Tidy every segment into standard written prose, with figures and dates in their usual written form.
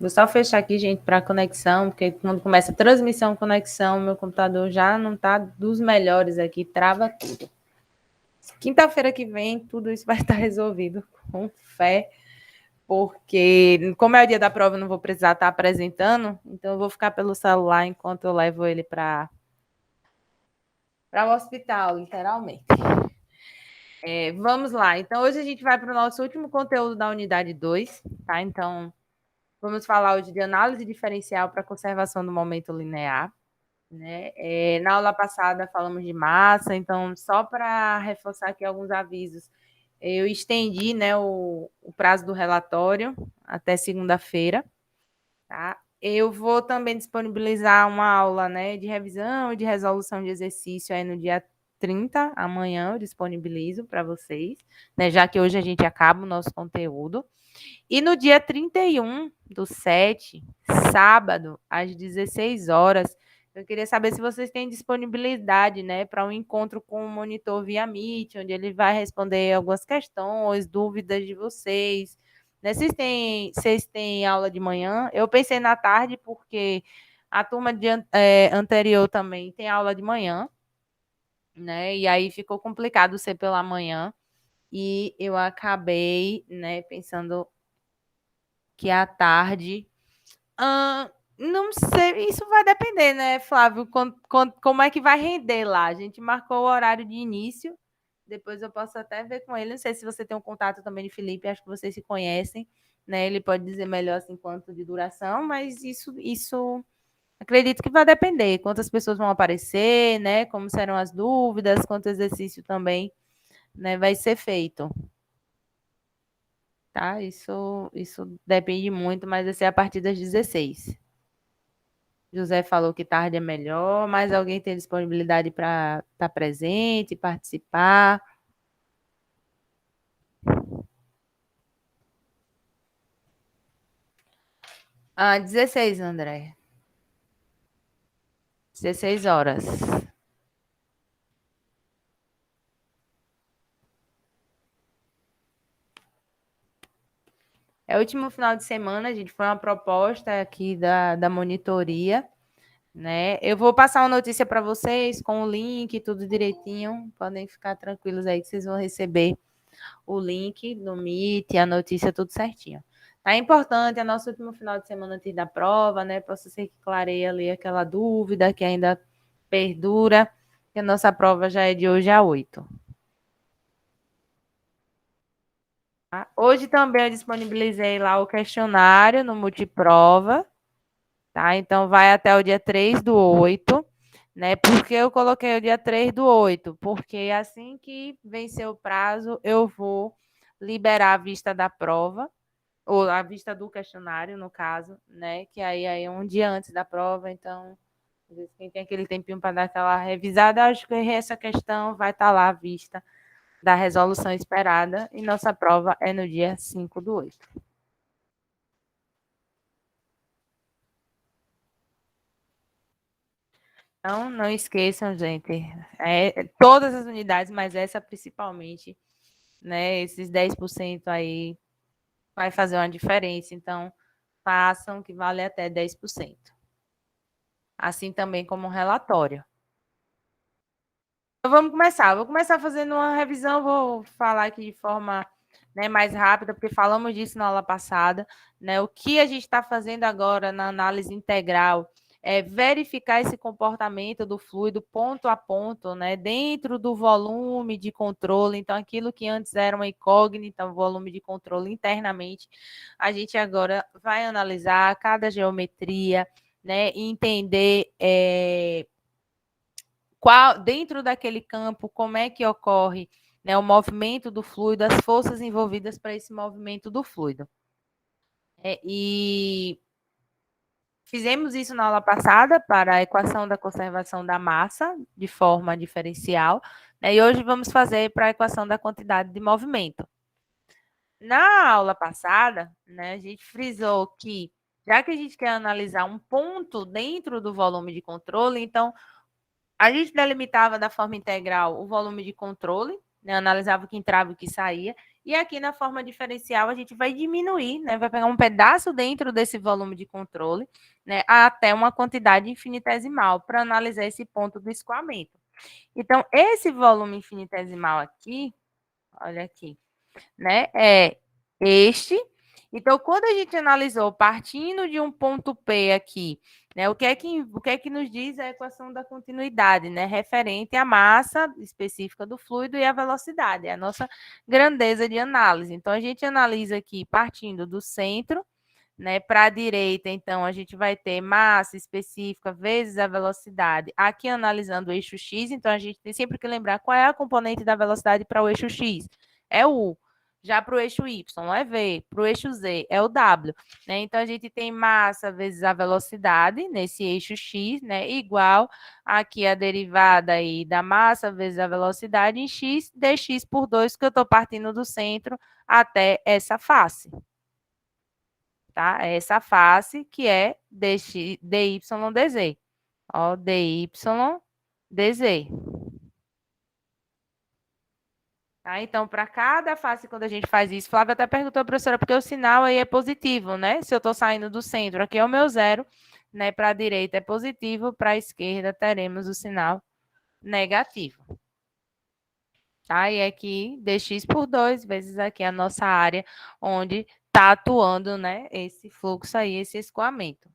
Vou só fechar aqui, gente, para conexão, porque quando começa a transmissão, conexão, meu computador já não está dos melhores aqui, trava tudo. Quinta-feira que vem, tudo isso vai estar resolvido, com fé, porque como é o dia da prova, eu não vou precisar estar apresentando, então eu vou ficar pelo celular enquanto eu levo ele para o hospital, literalmente. Vamos lá. Então, hoje a gente vai para o nosso último conteúdo da unidade 2, tá? Então, vamos falar hoje de análise diferencial para conservação do momento linear, né? Na aula passada falamos de massa, então, só para reforçar aqui alguns avisos, eu estendi, né, o prazo do relatório até segunda-feira, tá? Eu vou também disponibilizar uma aula, né, de revisão e de resolução de exercício aí no dia 30, amanhã eu disponibilizo para vocês, né, já que hoje a gente acaba o nosso conteúdo. E no dia 31/7, sábado, às 16 horas, eu queria saber se vocês têm disponibilidade, né, para um encontro com o monitor via Meet, onde ele vai responder algumas questões, dúvidas de vocês. Né? Vocês têm aula de manhã? Eu pensei na tarde, porque a turma anterior também tem aula de manhã, né? E aí ficou complicado ser pela manhã. E eu acabei, né, pensando que à tarde. Não sei, isso vai depender, né, Flávio? Como é que vai render lá? A gente marcou o horário de início, depois eu posso até ver com ele. Não sei se você tem um contato também de Felipe, acho que vocês se conhecem, né? Ele pode dizer melhor assim quanto de duração, mas isso acredito que vai depender. Quantas pessoas vão aparecer, né? Como serão as dúvidas, quanto exercício também, né, vai ser feito. Tá? Isso depende muito, mas vai ser a partir das 16. José falou que tarde é melhor, mas alguém tem disponibilidade para estar presente, participar? Ah, 16, André. 16 horas. É o último final de semana, gente. Foi uma proposta aqui da monitoria, né? Eu vou passar uma notícia para vocês com o link, tudo direitinho. Podem ficar tranquilos aí que vocês vão receber o link no Meet, a notícia, tudo certinho. Tá importante, é nosso último final de semana antes da prova, né? Possa ser que clareie ali aquela dúvida que ainda perdura, que a nossa prova já é de hoje a 8. Tá? Hoje também eu disponibilizei lá o questionário no Multiprova, tá? Então vai até o dia 3/8, né? Por que eu coloquei o dia 3/8? Porque assim que vencer o prazo, eu vou liberar a vista da prova, ou a vista do questionário, no caso, né? Que aí é um dia antes da prova, então, às vezes, quem tem aquele tempinho para dar aquela revisada, acho que essa questão vai estar lá à vista da resolução esperada, e nossa prova é no dia 5/8. Então, não esqueçam, gente, todas as unidades, mas essa principalmente, né? Esses 10% aí vai fazer uma diferença, então façam que vale até 10%. Assim também como um relatório. Então, vamos começar. Vou começar fazendo uma revisão, vou falar aqui de forma, né, mais rápida, porque falamos disso na aula passada. Né? O que a gente está fazendo agora na análise integral é verificar esse comportamento do fluido ponto a ponto, né, dentro do volume de controle. Então, aquilo que antes era uma incógnita, o volume de controle internamente, a gente agora vai analisar cada geometria, né, e entender dentro daquele campo, como é que ocorre, né, o movimento do fluido, as forças envolvidas para esse movimento do fluido. E fizemos isso na aula passada para a equação da conservação da massa de forma diferencial, né, e hoje vamos fazer para a equação da quantidade de movimento. Na aula passada, né, a gente frisou que, já que a gente quer analisar um ponto dentro do volume de controle, então a gente delimitava da forma integral o volume de controle, né, analisava o que entrava e o que saía, E aqui na forma diferencial, a gente vai diminuir, né? Vai pegar um pedaço dentro desse volume de controle, né? Até uma quantidade infinitesimal, para analisar esse ponto do escoamento. Então, esse volume infinitesimal aqui, olha aqui, né? É este. Então, quando a gente analisou partindo de um ponto P aqui, né, o que é que nos diz a equação da continuidade, né, referente à massa específica do fluido e à velocidade, é a nossa grandeza de análise. Então, a gente analisa aqui partindo do centro, né, para a direita, então, a gente vai ter massa específica vezes a velocidade. Aqui, analisando o eixo X, então, a gente tem sempre que lembrar qual é a componente da velocidade para o eixo X. É o U. Já para o eixo Y é V, para o eixo Z é o W. Né? Então, a gente tem massa vezes a velocidade nesse eixo X, né? Igual aqui a derivada aí da massa vezes a velocidade em X, dx por 2, que eu estou partindo do centro até essa face. Tá? Essa face que é dYdz. Ó, dYdz. Tá? Então, para cada face, quando a gente faz isso, Flávia até perguntou, professora, porque o sinal aí é positivo, né? Se eu estou saindo do centro, aqui é o meu zero, né? Para a direita é positivo, para a esquerda teremos o sinal negativo. Tá? E aqui, dx por 2 vezes aqui a nossa área, onde está atuando, né? Esse fluxo aí, esse escoamento.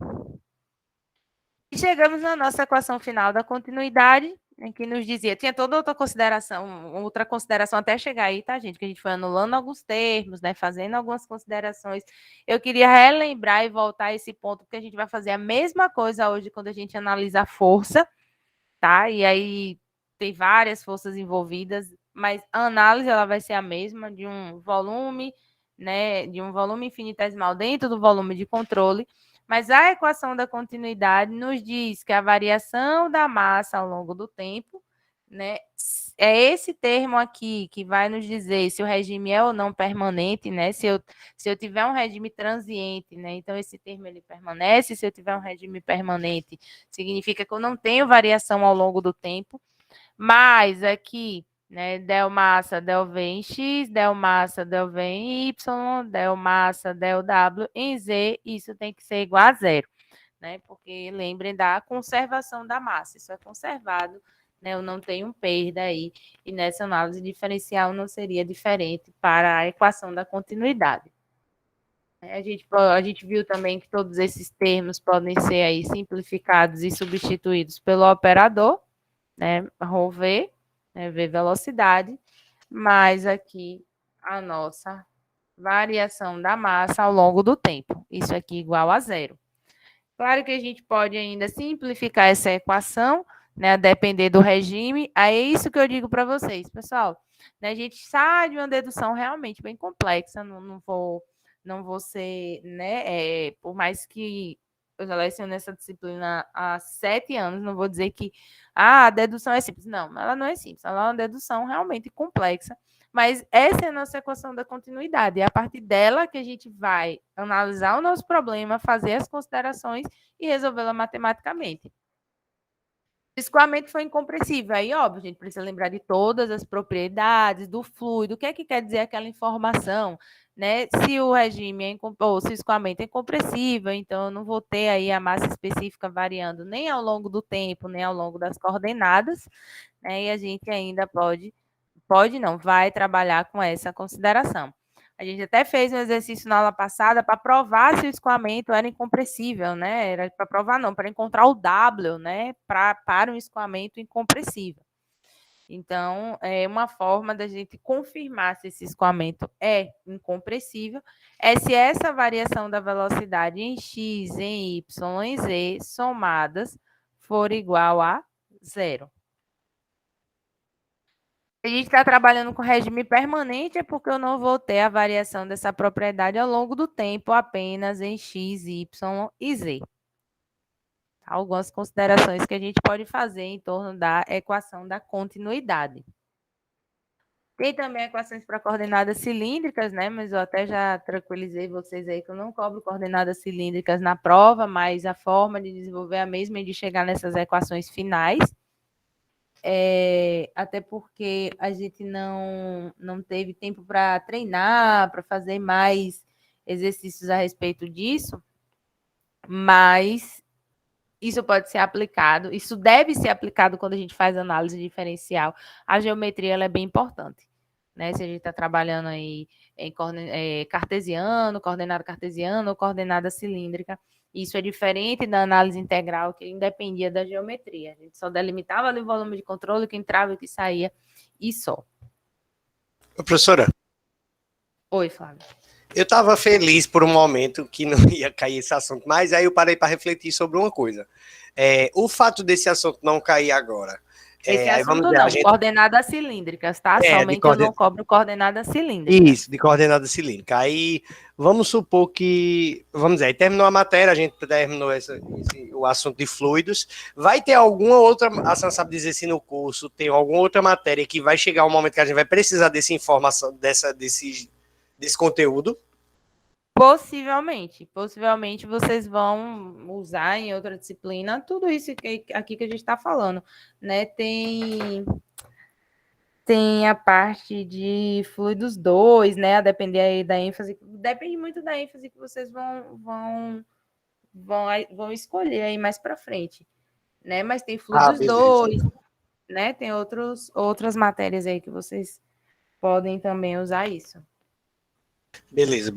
E chegamos na nossa equação final da continuidade, em que nos dizia, tinha toda outra consideração até chegar aí, tá, gente? Que a gente foi anulando alguns termos, né? Fazendo algumas considerações. Eu queria relembrar e voltar a esse ponto, porque a gente vai fazer a mesma coisa hoje quando a gente analisa a força, tá? E aí tem várias forças envolvidas, mas a análise ela vai ser a mesma de um volume, né? De um volume infinitesimal dentro do volume de controle. Mas a equação da continuidade nos diz que a variação da massa ao longo do tempo, né, é esse termo aqui que vai nos dizer se o regime é ou não permanente, né? Se eu tiver um regime transiente, né? Então esse termo ele permanece. Se eu tiver um regime permanente, significa que eu não tenho variação ao longo do tempo. Mas aqui, né, del massa, del V em X, del massa, del V em Y, del massa, del W em Z, isso tem que ser igual a zero, né? Porque lembrem da conservação da massa, isso é conservado, né? Eu não tenho perda aí, e nessa análise diferencial não seria diferente para a equação da continuidade. A gente viu também que todos esses termos podem ser aí simplificados e substituídos pelo operador, né? ρV, né? V velocidade, mais aqui a nossa variação da massa ao longo do tempo. Isso aqui igual a zero. Claro que a gente pode ainda simplificar essa equação, né, a depender do regime. Aí é isso que eu digo para vocês, pessoal. Né, a gente sai de uma dedução realmente bem complexa, não vou ser, né, por mais que eu já leciono essa disciplina há 7 anos, não vou dizer que a dedução é simples. Não, ela não é simples, ela é uma dedução realmente complexa. Mas essa é a nossa equação da continuidade. É a partir dela que a gente vai analisar o nosso problema, fazer as considerações e resolvê-la matematicamente. O escoamento foi incompressível. Aí, óbvio, a gente precisa lembrar de todas as propriedades do fluido. O que é que quer dizer aquela informação? Né? Se o regime ou se o escoamento é incompressível, então eu não vou ter aí a massa específica variando nem ao longo do tempo, nem ao longo das coordenadas, né? E a gente ainda pode não, vai trabalhar com essa consideração. A gente até fez um exercício na aula passada para provar se o escoamento era incompressível, né? Era para provar, não, para encontrar o W, né? Para um escoamento incompressível. Então, é uma forma da gente confirmar se esse escoamento é incompressível, é se essa variação da velocidade em x, em y, em z, somadas, for igual a zero. A gente está trabalhando com regime permanente, é porque eu não vou ter a variação dessa propriedade ao longo do tempo, apenas em x, y e z. Algumas considerações que a gente pode fazer em torno da equação da continuidade. Tem também equações para coordenadas cilíndricas, né? Mas eu até já tranquilizei vocês aí que eu não cobro coordenadas cilíndricas na prova, mas a forma de desenvolver a mesma e de chegar nessas equações finais. Até porque a gente não teve tempo para treinar, para fazer mais exercícios a respeito disso, mas isso pode ser aplicado, isso deve ser aplicado quando a gente faz análise diferencial. A geometria ela é bem importante, né? Se a gente está trabalhando aí em cartesiano, coordenada cartesiana ou coordenada cilíndrica, isso é diferente da análise integral, que independia da geometria. A gente só delimitava ali o volume de controle, o que entrava e o que saía, e só. Professora. Oi, Flávio. Eu estava feliz por um momento que não ia cair esse assunto, mas aí eu parei para refletir sobre uma coisa. O fato desse assunto não cair agora. Esse assunto não, coordenadas cilíndricas, tá? Somente eu não cobro coordenadas cilíndricas. Isso, de coordenada cilíndrica. Aí, vamos supor que, vamos dizer, aí terminou a matéria, a gente terminou o assunto de fluidos. Vai ter alguma outra, a Sam sabe dizer se no curso tem alguma outra matéria que vai chegar um momento que a gente vai precisar dessa informação, desse conteúdo? Possivelmente vocês vão usar em outra disciplina tudo isso aqui que a gente está falando, né? Tem a parte de fluidos 2, né? A depender aí da ênfase, depende muito da ênfase que vocês vão escolher aí mais para frente, né? Mas tem fluidos 2, né? Tem outras matérias aí que vocês podem também usar isso. Beleza.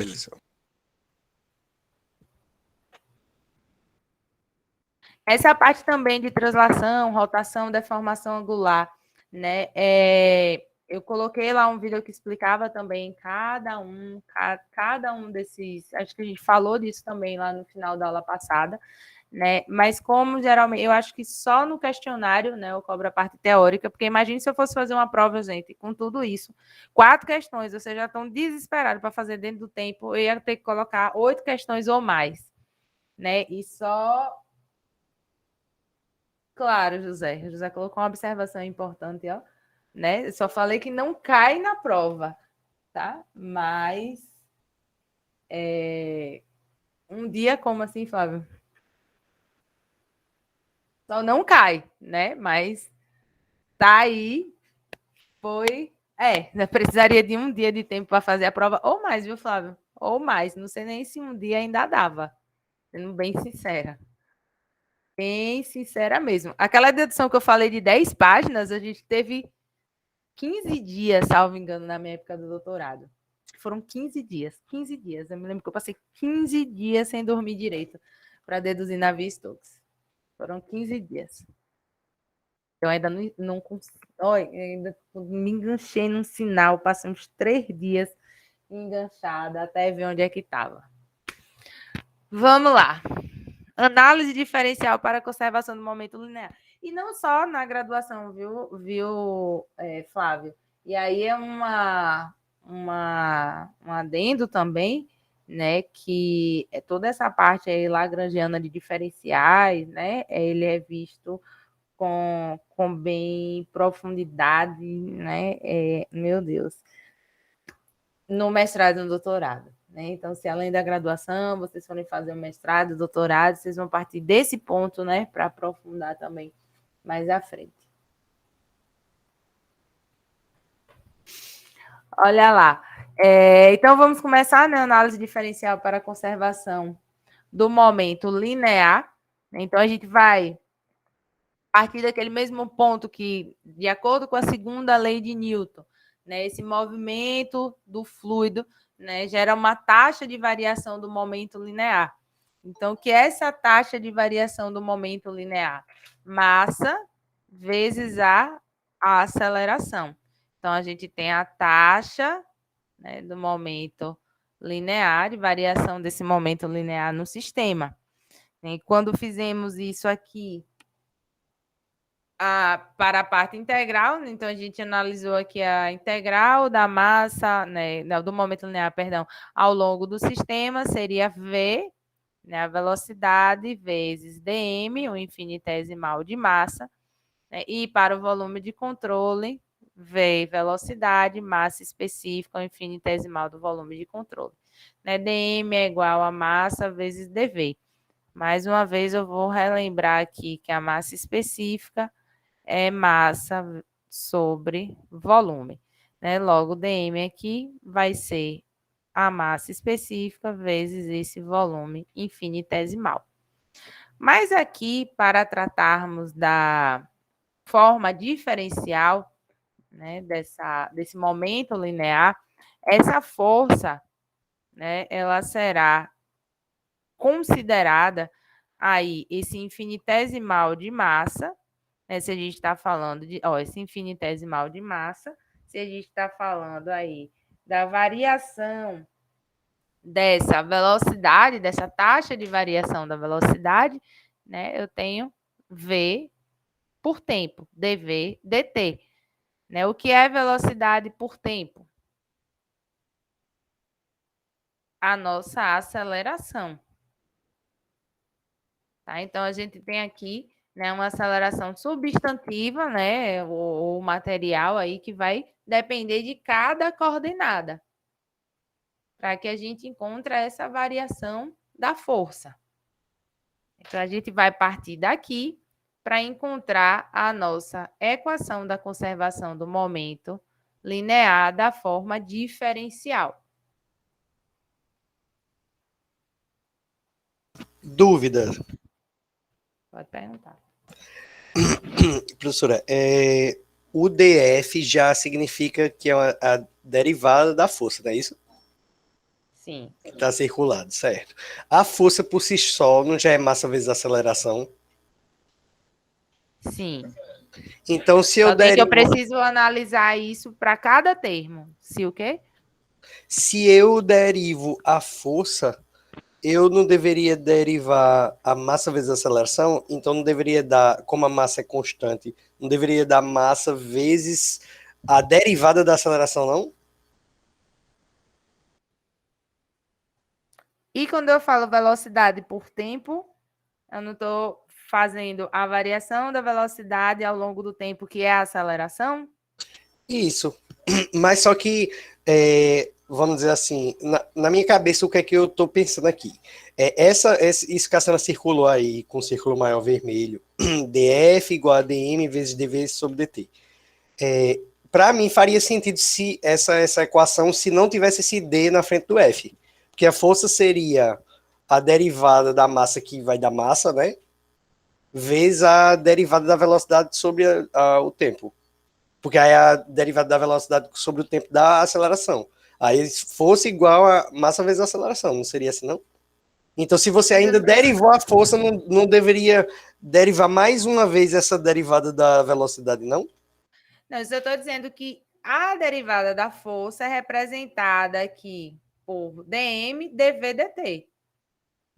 Essa parte também de translação, rotação, deformação angular, né? Eu coloquei lá um vídeo que explicava também cada um desses. Acho que a gente falou disso também lá no final da aula passada, né? Mas como geralmente, eu acho que só no questionário, né? Eu cobro a parte teórica, porque imagine se eu fosse fazer uma prova, gente, com tudo isso, 4 questões, vocês já estão desesperados para fazer dentro do tempo, eu ia ter que colocar 8 questões ou mais, né? E só. Claro, José. José colocou uma observação importante, ó, né? Eu só falei que não cai na prova, tá? Mas um dia, como assim, Flávio? Só não cai, né? Mas tá aí, foi. Precisaria de um dia de tempo para fazer a prova, ou mais, viu, Flávio? Ou mais. Não sei nem se um dia ainda dava, sendo bem sincera. Bem sincera mesmo. Aquela dedução que eu falei de 10 páginas, a gente teve 15 dias, salvo engano, na minha época do doutorado. Foram 15 dias. 15 dias. Eu me lembro que eu passei 15 dias sem dormir direito para deduzir Navier-Stokes. Foram 15 dias. Eu ainda não consigo. Olha, ainda me enganchei num sinal. Passei uns 3 dias enganchada até ver onde é que estava. Vamos lá. Análise diferencial para conservação do momento linear. E não só na graduação, viu, Flávio? E aí é um adendo também, né? Que é toda essa parte aí lagrangiana de diferenciais, né? Ele é visto com bem profundidade, né? Meu Deus. No mestrado e no doutorado. Né? Então, se além da graduação, vocês forem fazer o mestrado, o doutorado, vocês vão partir desse ponto, né, para aprofundar também mais à frente. Olha lá. Então, vamos começar, né, análise diferencial para a conservação do momento linear. Então, a gente vai partir daquele mesmo ponto que, de acordo com a segunda lei de Newton, né, esse movimento do fluido, né, gera uma taxa de variação do momento linear. Então, o que é essa taxa de variação do momento linear? Massa vezes a aceleração. Então, a gente tem a taxa, né, do momento linear, de variação desse momento linear no sistema. E quando fizemos isso aqui para a parte integral, então a gente analisou aqui a integral da massa, né, do momento linear, perdão, ao longo do sistema, seria V, né, a velocidade, vezes dm, o infinitesimal de massa, né, e para o volume de controle, V, velocidade, massa específica, o infinitesimal do volume de controle. Né, dm é igual a massa vezes dv. Mais uma vez, eu vou relembrar aqui que a massa específica é massa sobre volume, né? Logo, dm aqui vai ser a massa específica vezes esse volume infinitesimal. Mas aqui, para tratarmos da forma diferencial, né, desse momento linear, essa força, né, ela será considerada aí esse infinitesimal de massa, né, se a gente está falando de, esse infinitesimal de massa, se a gente está falando aí da variação dessa velocidade, dessa taxa de variação da velocidade, né, eu tenho V por tempo, dV, dt. Né? O que é velocidade por tempo? A nossa aceleração. Tá? Então, a gente tem aqui, né, uma aceleração substantiva, né, o material aí que vai depender de cada coordenada, para que a gente encontre essa variação da força. Então, a gente vai partir daqui para encontrar a nossa equação da conservação do momento linear da forma diferencial. Dúvida. Pode perguntar. Professora, o dF já significa que é a derivada da força, não é isso? Sim. Está circulado, certo. A força por si só não já é massa vezes aceleração? Sim. Então, se eu Também que eu derivo... preciso analisar isso para cada termo. Se o quê? Se eu derivo a força, eu não deveria derivar a massa vezes a aceleração, então não deveria dar, como a massa é constante, não deveria dar massa vezes a derivada da aceleração, não? E quando eu falo velocidade por tempo, eu não estou fazendo a variação da velocidade ao longo do tempo, que é a aceleração? Isso. Mas só que, vamos dizer assim, na minha cabeça, o que é que eu estou pensando aqui? Isso que a Sena circulou aí, com o círculo maior vermelho, dF igual a dm vezes dv sobre dt. Para mim, faria sentido se essa equação se não tivesse esse d na frente do F. Porque a força seria a derivada da massa que vai dar massa, né? Vezes a derivada da velocidade sobre o tempo. Porque aí é a derivada da velocidade sobre o tempo da aceleração. Aí se fosse igual a massa vezes a aceleração, não seria assim, não? Então, se você ainda derivou a força, não deveria derivar mais uma vez essa derivada da velocidade, não? Não, eu estou dizendo que a derivada da força é representada aqui por dm dv dt.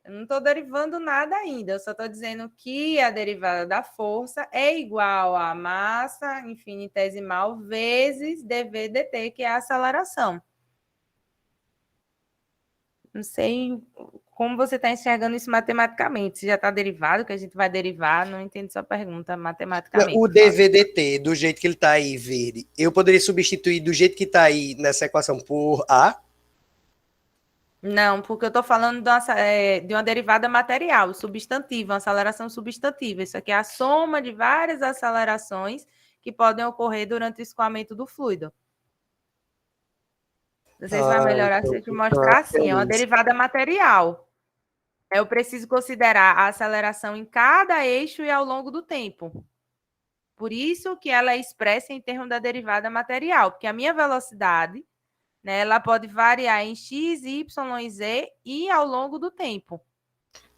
Eu não estou derivando nada ainda, eu só estou dizendo que a derivada da força é igual a massa infinitesimal vezes dv dt, que é a aceleração. Não sei como você está enxergando isso matematicamente. Se já está derivado, que a gente vai derivar, não entendo sua pergunta matematicamente. O dvdt, do jeito que ele está aí verde, eu poderia substituir do jeito que está aí nessa equação por A? Não, porque eu estou falando de uma derivada material, substantiva, uma aceleração substantiva. Isso aqui é a soma de várias acelerações que podem ocorrer durante o escoamento do fluido. Não sei se vai melhorar se eu te mostrar assim. É uma derivada material. Eu preciso considerar a aceleração em cada eixo e ao longo do tempo. Por isso que ela é expressa em termos da derivada material, porque a minha velocidade, né, ela pode variar em x, y e z e ao longo do tempo.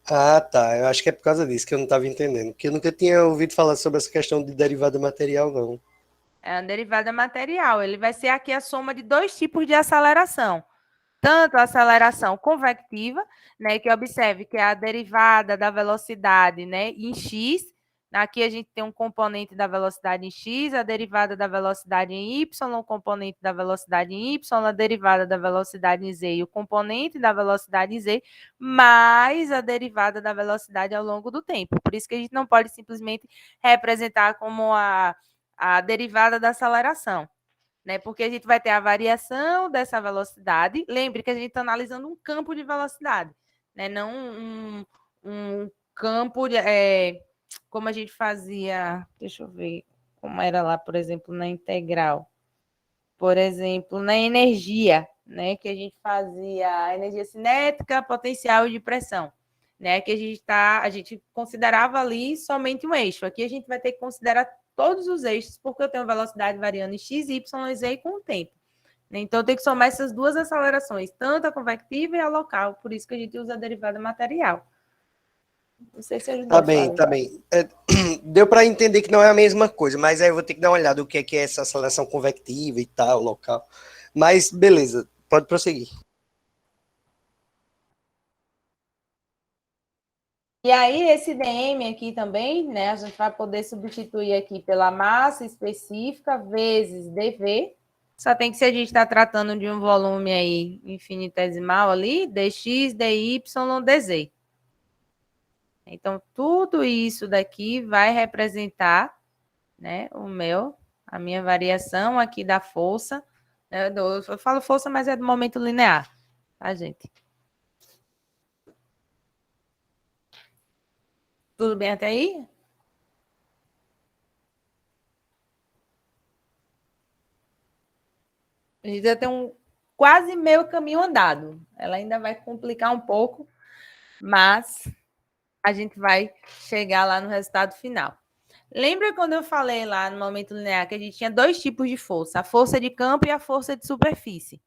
Ah, tá. Eu acho que é por causa disso que eu não estava entendendo. Porque eu nunca tinha ouvido falar sobre essa questão de derivada material, não. É uma derivada material. Ele vai ser aqui a soma de dois tipos de aceleração. Tanto a aceleração convectiva, né, que observe que é a derivada da velocidade, né, em x. Aqui a gente tem um componente da velocidade em x, a derivada da velocidade em y, o componente da velocidade em y, a derivada da velocidade em z e o componente da velocidade em z, mais a derivada da velocidade ao longo do tempo. Por isso que a gente não pode simplesmente representar como a derivada da aceleração. Né? Porque a gente vai ter a variação dessa velocidade. Lembre que a gente está analisando um campo de velocidade, né? Não um campo de, como a gente fazia. Deixa eu ver. como era lá, por exemplo, na integral. Por exemplo, na energia, né, que a gente fazia a energia cinética, potencial e de pressão, né, que a gente considerava ali somente um eixo. Aqui a gente vai ter que considerar todos os eixos, porque eu tenho velocidade variando em x, y e z com o tempo. Então, tem que somar essas duas acelerações, tanto a convectiva e a local, por isso que a gente usa a derivada material. Não sei se ajudou. Tá bem, tá bem. Deu para entender que não é a mesma coisa, mas aí eu vou ter que dar uma olhada o que é essa aceleração convectiva e tal, local. Mas beleza, pode prosseguir. E aí, esse dm aqui também, né, a gente vai poder substituir aqui pela massa específica vezes dV. Só tem que, se a gente está tratando de um volume aí infinitesimal ali, dx, dy, dz. Então, tudo isso daqui vai representar, né, a minha variação aqui da força. Né, eu falo força, mas é do momento linear, tá, gente? Tudo bem até aí? A gente já tem quase meio caminho andado. Ela ainda vai complicar um pouco, mas a gente vai chegar lá no resultado final. Lembra quando eu falei lá no momento linear que a gente tinha dois tipos de força, a força de campo e a força de superfície,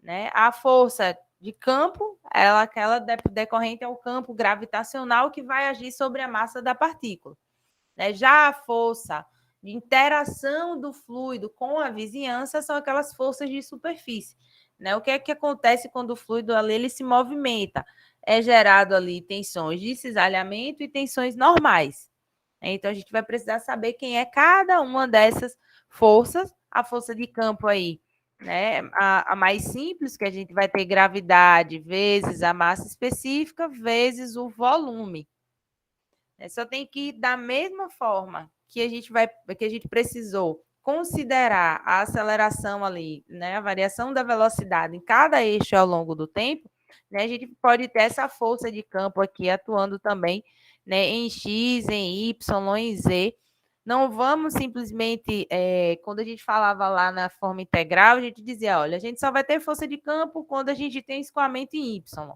né? A força de campo, aquela decorrente ao campo gravitacional que vai agir sobre a massa da partícula, né? Já a força de interação do fluido com a vizinhança são aquelas forças de superfície, né? O que é que acontece quando o fluido ali ele se movimenta? É gerado ali tensões de cisalhamento e tensões normais. Então, a gente vai precisar saber quem é cada uma dessas forças. A força de campo aí, né? A mais simples, que a gente vai ter gravidade vezes a massa específica vezes o volume. Só tem que, da mesma forma que a gente precisou considerar a aceleração ali, né? A variação da velocidade em cada eixo ao longo do tempo, né? A gente pode ter essa força de campo aqui atuando também, né, em X, em Y, em Z. Não vamos simplesmente, quando a gente falava lá na forma integral, a gente dizia, olha, a gente só vai ter força de campo quando a gente tem escoamento em Y.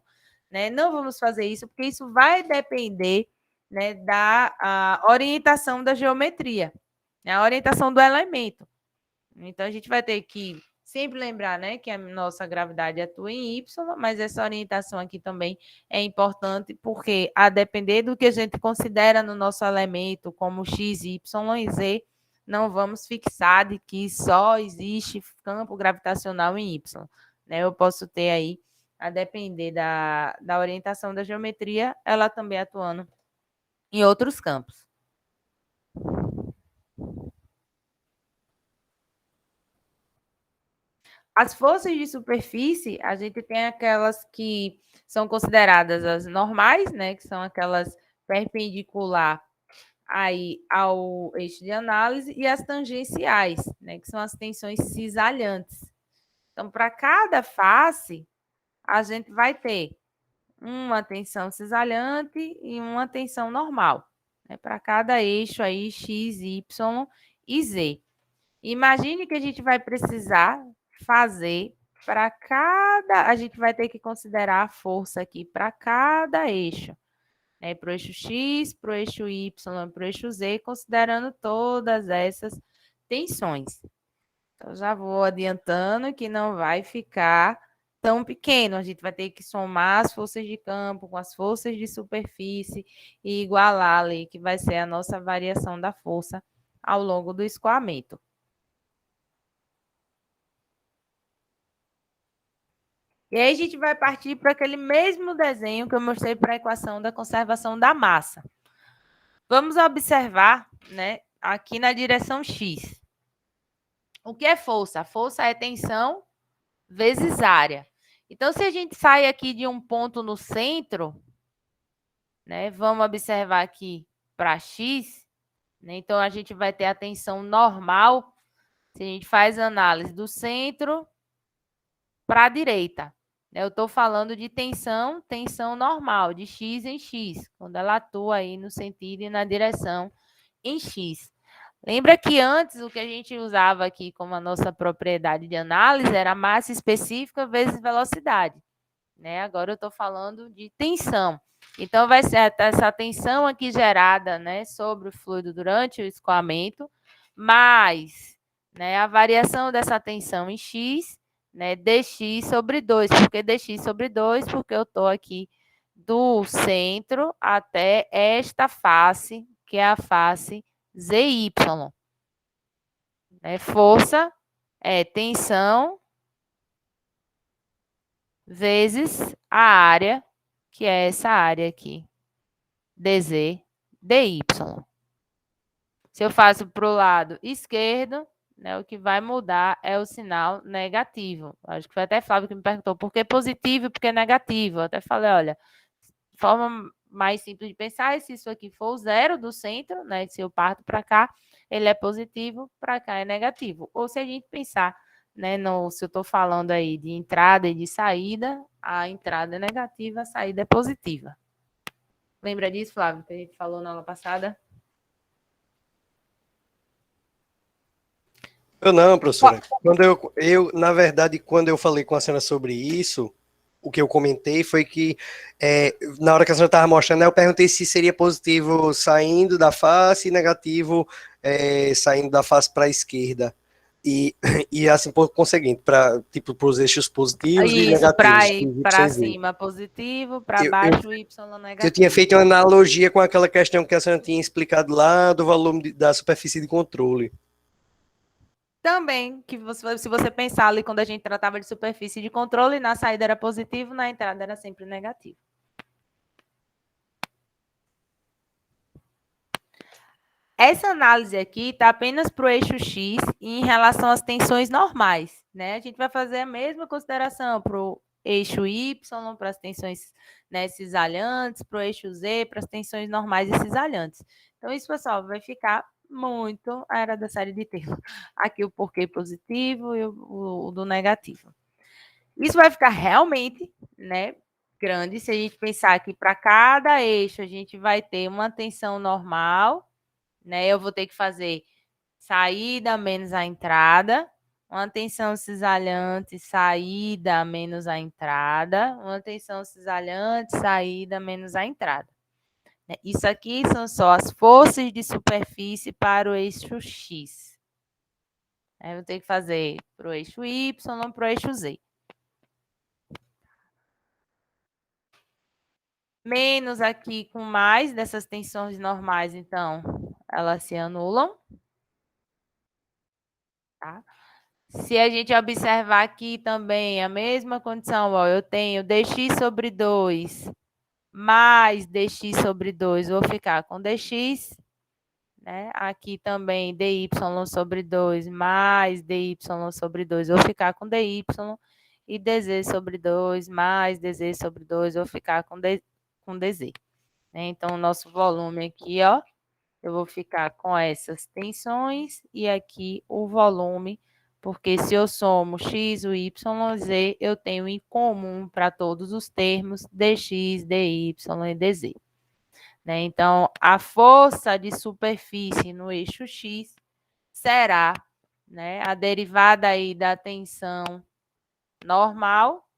Né? Não vamos fazer isso, porque isso vai depender, né, da orientação da geometria, né, a orientação do elemento. Então, a gente vai ter que sempre lembrar, né, que a nossa gravidade atua em Y, mas essa orientação aqui também é importante, porque a depender do que a gente considera no nosso elemento, como X, Y e Z, não vamos fixar de que só existe campo gravitacional em Y. Né? Eu posso ter aí, a depender da orientação da geometria, ela também atuando em outros campos. As forças de superfície, a gente tem aquelas que são consideradas as normais, né, que são aquelas perpendicular aí ao eixo de análise, e as tangenciais, né, que são as tensões cisalhantes. Então, para cada face, a gente vai ter uma tensão cisalhante e uma tensão normal, né, para cada eixo aí X, Y e Z. Imagine que a gente vai precisar fazer para cada... A gente vai ter que considerar a força aqui para cada eixo. Né? Para o eixo X, para o eixo Y, para o eixo Z, considerando todas essas tensões. Então, já vou adiantando que não vai ficar tão pequeno. A gente vai ter que somar as forças de campo com as forças de superfície e igualar ali, que vai ser a nossa variação da força ao longo do escoamento. E aí a gente vai partir para aquele mesmo desenho que eu mostrei para a equação da conservação da massa. Vamos observar, né, aqui na direção X. O que é força? A força é tensão vezes área. Então, se a gente sai aqui de um ponto no centro, né, vamos observar aqui para X, né, então a gente vai ter a tensão normal, se a gente faz análise do centro para a direita. Eu estou falando de tensão normal, de X em X, quando ela atua aí no sentido e na direção em X. Lembra que antes o que a gente usava aqui como a nossa propriedade de análise era massa específica vezes velocidade, né? Agora eu estou falando de tensão. Então, vai ser essa tensão aqui gerada, né, sobre o fluido durante o escoamento, mais, né, a variação dessa tensão em X, né, dx sobre 2. Por que dx sobre 2? Porque eu estou aqui do centro até esta face, que é a face ZY. Né? Força é tensão vezes a área, que é essa área aqui, dz, dy. Se eu faço para o lado esquerdo, né, o que vai mudar é o sinal negativo. Acho que foi até Flávio que me perguntou por que positivo e por que negativo. Eu até falei, olha, de forma mais simples de pensar é se isso aqui for o zero do centro, né, se eu parto para cá, ele é positivo, para cá é negativo. Ou se a gente pensar, né, se eu estou falando aí de entrada e de saída, a entrada é negativa, a saída é positiva. Lembra disso, Flávio, que a gente falou na aula passada? Eu não, professora. Na verdade, quando eu falei com a senhora sobre isso, o que eu comentei foi que na hora que a senhora estava mostrando, eu perguntei se seria positivo saindo da face e negativo saindo da face para a esquerda. E, e assim, por conseguinte, para tipo, os eixos positivos e Isso, negativos. para ir para cima positivo, para Eu, eu, baixo y eu tinha negativo. feito uma analogia com aquela questão que a senhora tinha explicado lá do volume da superfície de controle. Também, que se você pensar ali quando a gente tratava de superfície de controle, na saída era positivo, na entrada era sempre negativo. Essa análise aqui está apenas para o eixo X e em relação às tensões normais, né? A gente vai fazer a mesma consideração para o eixo Y, para as tensões, né, cisalhantes, para o eixo Z, para as tensões normais e cisalhantes. Então, isso, pessoal, vai ficar muito a era da série de termos. Aqui o porquê positivo e o do negativo. Isso vai ficar realmente, né, grande se a gente pensar que para cada eixo a gente vai ter uma tensão normal, né? Eu vou ter que fazer saída menos a entrada, uma tensão cisalhante, saída menos a entrada, uma tensão cisalhante, saída menos a entrada. Isso aqui são só as forças de superfície para o eixo X. Eu vou ter que fazer para o eixo Y, para o eixo Z. Menos aqui com mais dessas tensões normais, então, elas se anulam. Tá? Se a gente observar aqui também a mesma condição, ó, eu tenho dx sobre 2 mais dx sobre 2, vou ficar com dx, né? Aqui também dy sobre 2 mais dy sobre 2, vou ficar com dy, e dz sobre 2 mais dz sobre 2, vou ficar com dz. Então, o nosso volume aqui, ó, eu vou ficar com essas tensões e aqui o volume, porque se eu somo x, o y, z, eu tenho em comum para todos os termos dx, dy e dz. Né? Então, a força de superfície no eixo x será, né, a derivada aí da tensão normal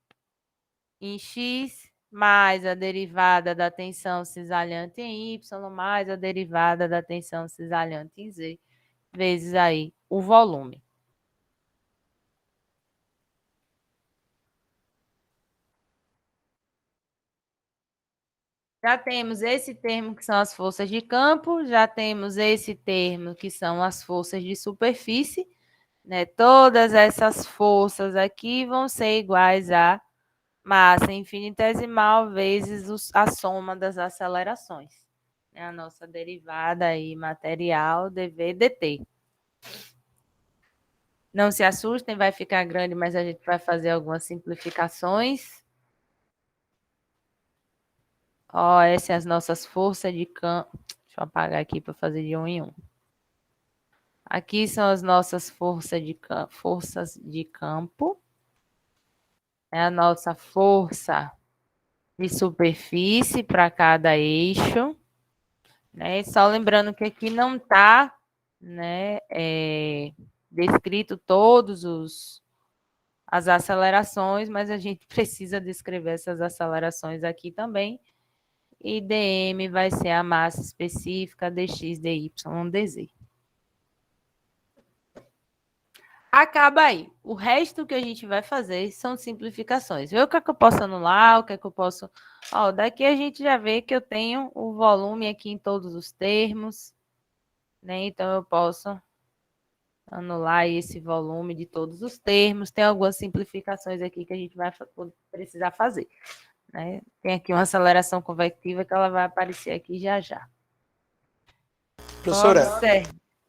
em x mais a derivada da tensão cisalhante em y mais a derivada da tensão cisalhante em z, vezes aí o volume. Já temos esse termo que são as forças de campo, já temos esse termo que são as forças de superfície, né? Todas essas forças aqui vão ser iguais a massa infinitesimal vezes a soma das acelerações. É a nossa derivada aí material dv dt. Não se assustem, vai ficar grande, mas a gente vai fazer algumas simplificações. Ó, essas são as nossas forças de campo. Deixa eu apagar aqui para fazer de um em um. Aqui são as nossas forças de campo. É a nossa força de superfície para cada eixo. Né? Só lembrando que aqui não está né, descrito todos as acelerações, mas a gente precisa descrever essas acelerações aqui também. E dm vai ser a massa específica dx, dy, dz. Acaba aí. O resto que a gente vai fazer são simplificações. Vê o que é que eu posso anular, o que é que eu posso... Ó, daqui a gente já vê que eu tenho o volume aqui em todos os termos, né? Então, eu posso anular esse volume de todos os termos. Tem algumas simplificações aqui que a gente vai precisar fazer, né? Tem aqui uma aceleração convectiva que ela vai aparecer aqui já já. Professora,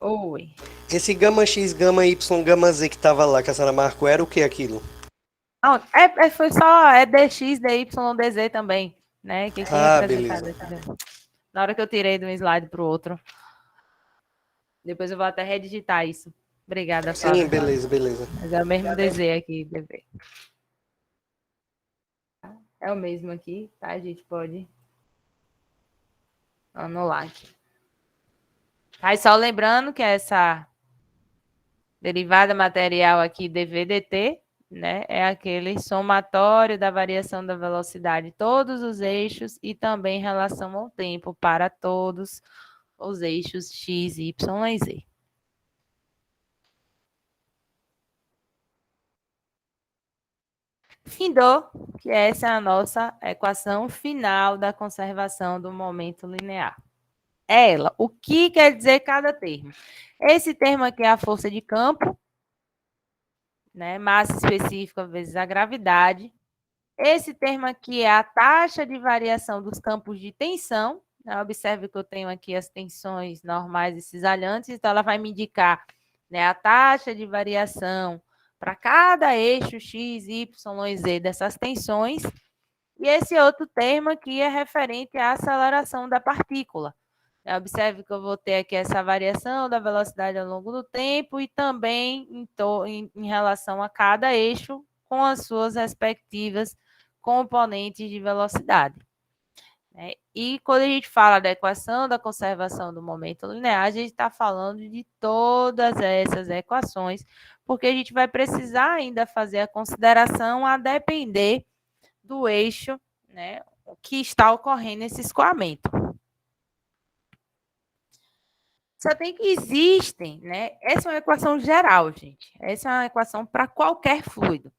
Oi. esse gama X, gama Y, gama Z que tava lá, que a senhora marcou, era o que aquilo? Não, foi só dx, dy, dz também, né? Que tinha representado aqui. Na hora que eu tirei de um slide para o outro. Depois eu vou até redigitar isso. Obrigada, Flávia. Sim, beleza, beleza. Mas é o mesmo DZ aqui, DV. É o mesmo aqui, tá? A gente pode anular aqui. Aí só lembrando que essa derivada material aqui, dVdt, né, é aquele somatório da variação da velocidade de todos os eixos e também em relação ao tempo para todos os eixos x, y e z. Findou, que essa é a nossa equação final da conservação do momento linear. Ela, o que quer dizer cada termo? Esse termo aqui é a força de campo, né? Massa específica vezes a gravidade. Esse termo aqui é a taxa de variação dos campos de tensão. Né? Observe que eu tenho aqui as tensões normais e cisalhantes, então ela vai me indicar, né, a taxa de variação para cada eixo x, y e z dessas tensões. E esse outro termo aqui é referente à aceleração da partícula. Observe que eu vou ter aqui essa variação da velocidade ao longo do tempo e também em relação a cada eixo com as suas respectivas componentes de velocidade. E quando a gente fala da equação da conservação do momento linear, a gente está falando de todas essas equações, porque a gente vai precisar ainda fazer a consideração a depender do eixo, né, que está ocorrendo esse escoamento. Só tem que existem, né? Essa é uma equação geral, gente. Essa é uma equação para qualquer fluido.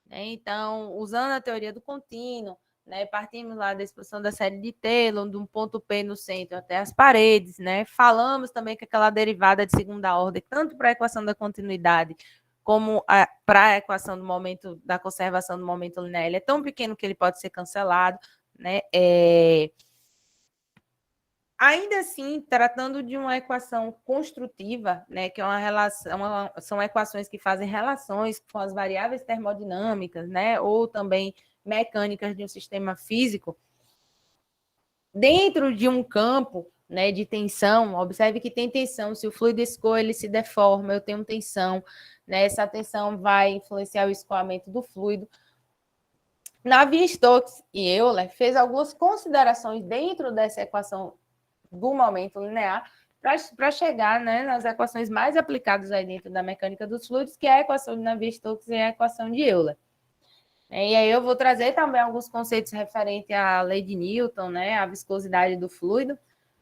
Né? Então, usando a teoria do contínuo, né, partimos lá da exposição da série de Taylor, de um ponto P no centro até as paredes, né? Falamos também que aquela derivada de segunda ordem, tanto para a equação da continuidade como para a equação do momento da conservação do momento linear, ele é tão pequeno que ele pode ser cancelado, né? Ainda assim, tratando de uma equação construtiva, né, que é uma relação, são equações que fazem relações com as variáveis termodinâmicas, né, ou também mecânicas de um sistema físico, dentro de um campo, né, de tensão. Observe que tem tensão, se o fluido escoa, ele se deforma, eu tenho tensão, né, essa tensão vai influenciar o escoamento do fluido. Navier-Stokes e Euler fez algumas considerações dentro dessa equação do momento linear para chegar, né, nas equações mais aplicadas aí dentro da mecânica dos fluidos, que é a equação de Navier-Stokes e a equação de Euler. E aí eu vou trazer também alguns conceitos referentes à lei de Newton, né, a viscosidade do fluido,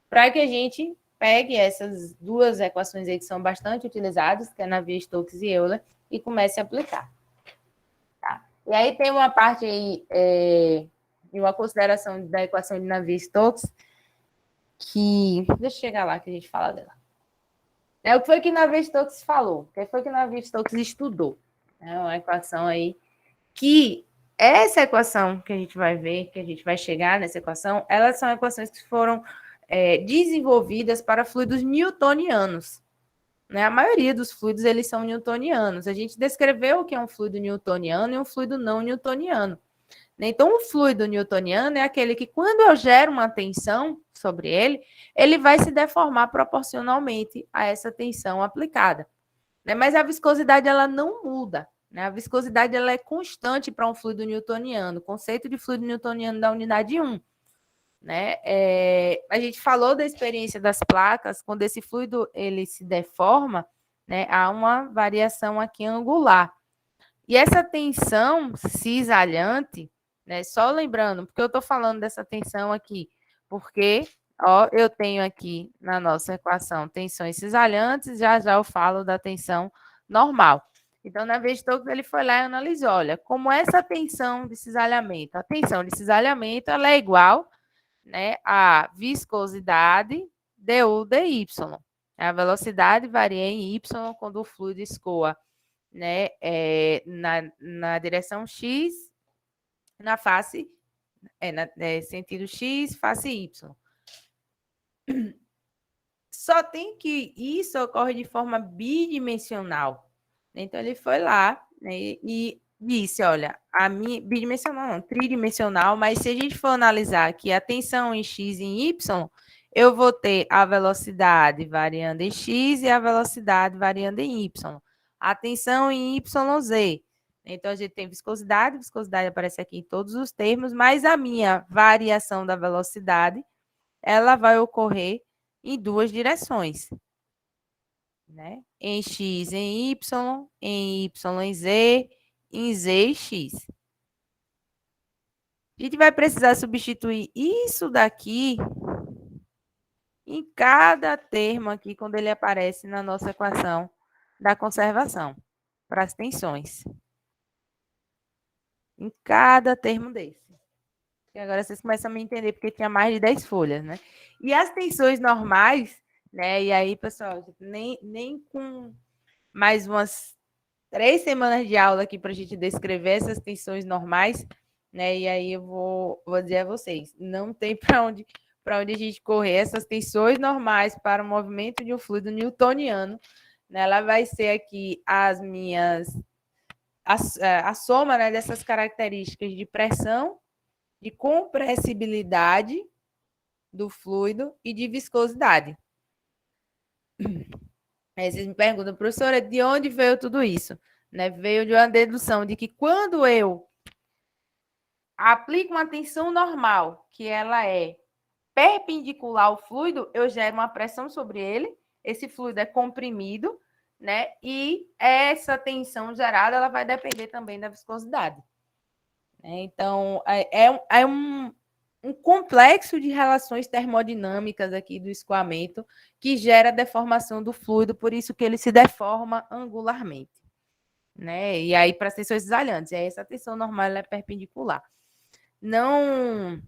para que a gente pegue essas duas equações aí que são bastante utilizadas, que é Navier-Stokes e Euler, e comece a aplicar. Tá? E aí tem uma parte aí, de uma consideração da equação de Navier-Stokes, que... Deixa eu chegar lá que a gente fala dela. O que foi que Navier-Stokes falou? O que foi que Navier-Stokes estudou? É uma equação aí que essa equação que a gente vai ver, que a gente vai chegar nessa equação, elas são equações que foram desenvolvidas para fluidos newtonianos. Né? A maioria dos fluidos, eles são newtonianos. A gente descreveu o que é um fluido newtoniano e um fluido não newtoniano. Então, o fluido newtoniano é aquele que, quando eu gero uma tensão sobre ele, ele vai se deformar proporcionalmente a essa tensão aplicada. Né? Mas a viscosidade, ela não muda. Né? A viscosidade, ela é constante para um fluido newtoniano. O conceito de fluido newtoniano da unidade 1. né? A gente falou da experiência das placas, quando esse fluido ele se deforma, né, há uma variação aqui angular. E essa tensão cisalhante, né, só lembrando, porque eu estou falando dessa tensão aqui, porque ó, eu tenho aqui na nossa equação tensões cisalhantes, já já eu falo da tensão normal. Então, na vez Stokes, ele foi lá e analisou, olha, como essa tensão de cisalhamento, a tensão de cisalhamento ela é igual, né, a viscosidade du dy. A velocidade varia em y quando o fluido escoa, né, na direção x, na face, sentido x, face y. Só tem que isso ocorre de forma bidimensional. Então, ele foi lá, né, e disse, olha, a minha bidimensional não, tridimensional, mas se a gente for analisar aqui a tensão em x e em y, eu vou ter a velocidade variando em x e a velocidade variando em y. A tensão em YZ. Então, a gente tem viscosidade, viscosidade aparece aqui em todos os termos, mas a minha variação da velocidade, ela vai ocorrer em duas direções, né? Em x, em y em z, em z e x. A gente vai precisar substituir isso daqui em cada termo aqui, quando ele aparece na nossa equação da conservação, para as tensões. Em cada termo desse. E agora vocês começam a me entender, porque tinha mais de 10 folhas, né? E as tensões normais, né? E aí, pessoal, nem com mais umas 3 semanas de aula aqui para a gente descrever essas tensões normais, né? E aí eu vou dizer a vocês, não tem para onde a gente correr. Essas tensões normais para o movimento de um fluido newtoniano, né? Ela vai ser aqui a soma, né, dessas características de pressão, de compressibilidade do fluido e de viscosidade. Aí vocês me perguntam, professora, de onde veio tudo isso? Né? Veio de uma dedução de que quando eu aplico uma tensão normal, que ela é perpendicular ao fluido, eu gero uma pressão sobre ele, esse fluido é comprimido, né? E essa tensão gerada, ela vai depender também da viscosidade. Então, é um complexo de relações termodinâmicas aqui do escoamento que gera deformação do fluido, por isso que ele se deforma angularmente, né? E aí, para as tensões cisalhantes, essa tensão normal ela é perpendicular. Não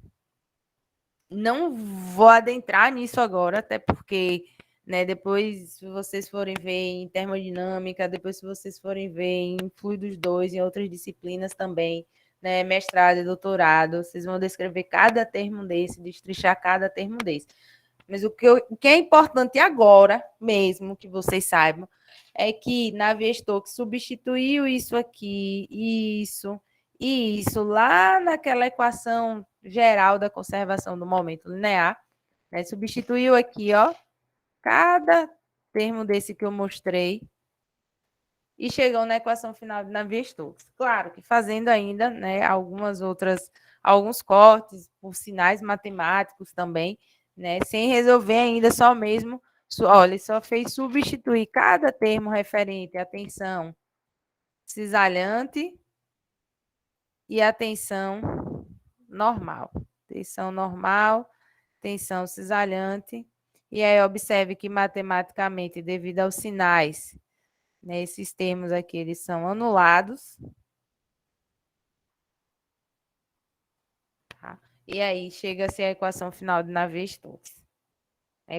vou adentrar nisso agora, até porque, né, depois, se vocês forem ver em termodinâmica, depois, se vocês forem ver em fluidos 2, em outras disciplinas também, né, mestrado e doutorado, vocês vão descrever cada termo desse, destrinchar cada termo desse. Mas o que é importante agora, mesmo que vocês saibam, é que Navier-Stokes substituiu isso aqui, isso e isso lá naquela equação geral da conservação do momento linear, né? Substituiu aqui, ó, cada termo desse que eu mostrei e chegou na equação final de Navier-Stokes. Claro que fazendo ainda, né, alguns cortes por sinais matemáticos também, né, sem resolver ainda só mesmo, olha, ele só fez substituir cada termo referente à tensão cisalhante e a tensão normal. Tensão normal, tensão cisalhante. E aí observe que matematicamente, devido aos sinais, né, esses termos aqui, eles são anulados. Tá? E aí chega-se a equação final de Navier-Stokes.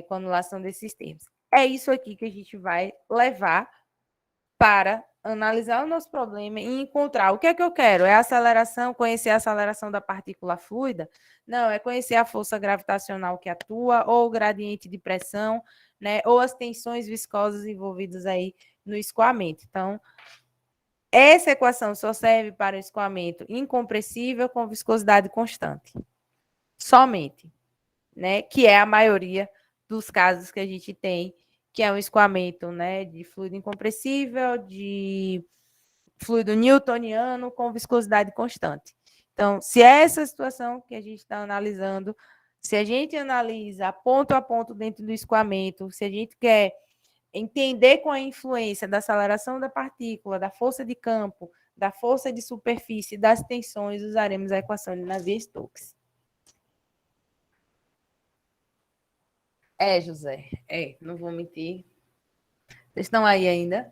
Com a anulação desses termos. É isso aqui que a gente vai levar para analisar o nosso problema e encontrar o que é que eu quero. É a aceleração, conhecer a aceleração da partícula fluida? Não, é conhecer a força gravitacional que atua, ou o gradiente de pressão, né? Ou as tensões viscosas envolvidas aí no escoamento. Então, essa equação só serve para o escoamento incompressível com viscosidade constante. Somente, né? Que é a maioria dos casos que a gente tem, que é um escoamento, né, de fluido incompressível, de fluido newtoniano com viscosidade constante. Então, se é essa situação que a gente está analisando, Se a gente analisa ponto a ponto dentro do escoamento, se a gente quer entender com a influência da aceleração da partícula, da força de campo, da força de superfície, das tensões, usaremos a equação de Navier-Stokes. José, não vou mentir. Vocês estão aí ainda?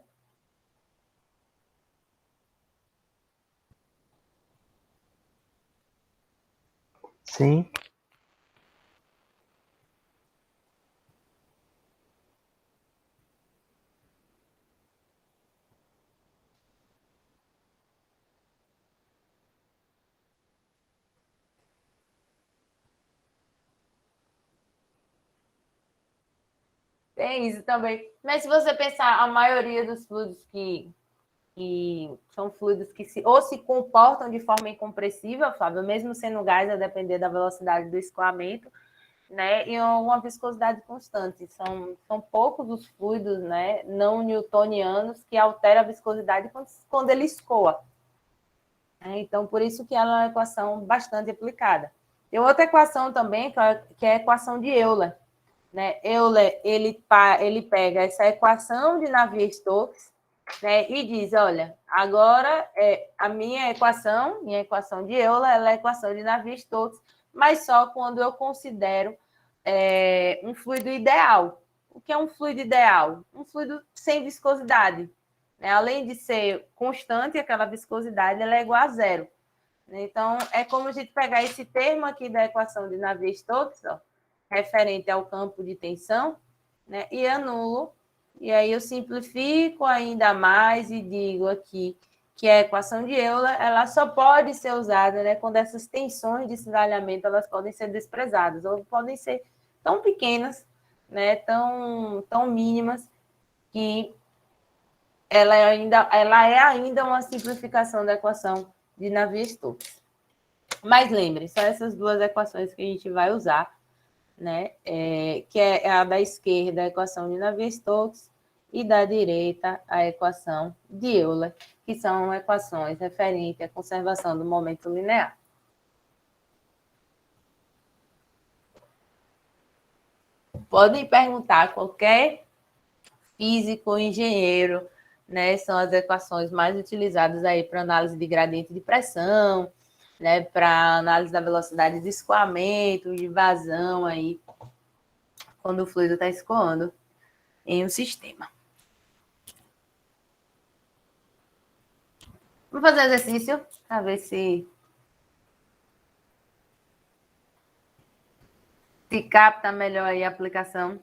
Sim. Tem isso também. Mas se você pensar, a maioria dos fluidos que são fluidos que ou se comportam de forma incompressível, Flávio, mesmo sendo gás, a depender da velocidade do escoamento, né, e uma viscosidade constante. São poucos os fluidos, né, não newtonianos que alteram a viscosidade quando ele escoa. Então, por isso que ela é uma equação bastante aplicada. Tem outra equação também, que é a equação de Euler. Né? Euler, ele pega essa equação de Navier-Stokes, né, e diz, olha, agora a minha equação de Euler, ela é a equação de Navier-Stokes, mas só quando eu considero um fluido ideal. O que é um fluido ideal? Um fluido sem viscosidade. Né? Além de ser constante, aquela viscosidade ela é igual a zero. Então, é como a gente pegar esse termo aqui da equação de Navier-Stokes, referente ao campo de tensão, né, e anulo. E aí eu simplifico ainda mais e digo aqui que a equação de Euler ela só pode ser usada, né, quando essas tensões de cisalhamento elas podem ser desprezadas, ou podem ser tão pequenas, né, tão mínimas, que ela é ainda uma simplificação da equação de Navier-Stokes. Mas lembre, são essas duas equações que a gente vai usar, né? Que é a da esquerda, a equação de Navier-Stokes, e da direita, a equação de Euler, que são equações referentes à conservação do momento linear. Podem perguntar a qualquer físico ou engenheiro, né? São as equações mais utilizadas aí para análise de gradiente de pressão, né? Para análise da velocidade de escoamento, de vazão aí, quando o fluido está escoando em um sistema. Vamos fazer exercício para ver se capta melhor aí a aplicação.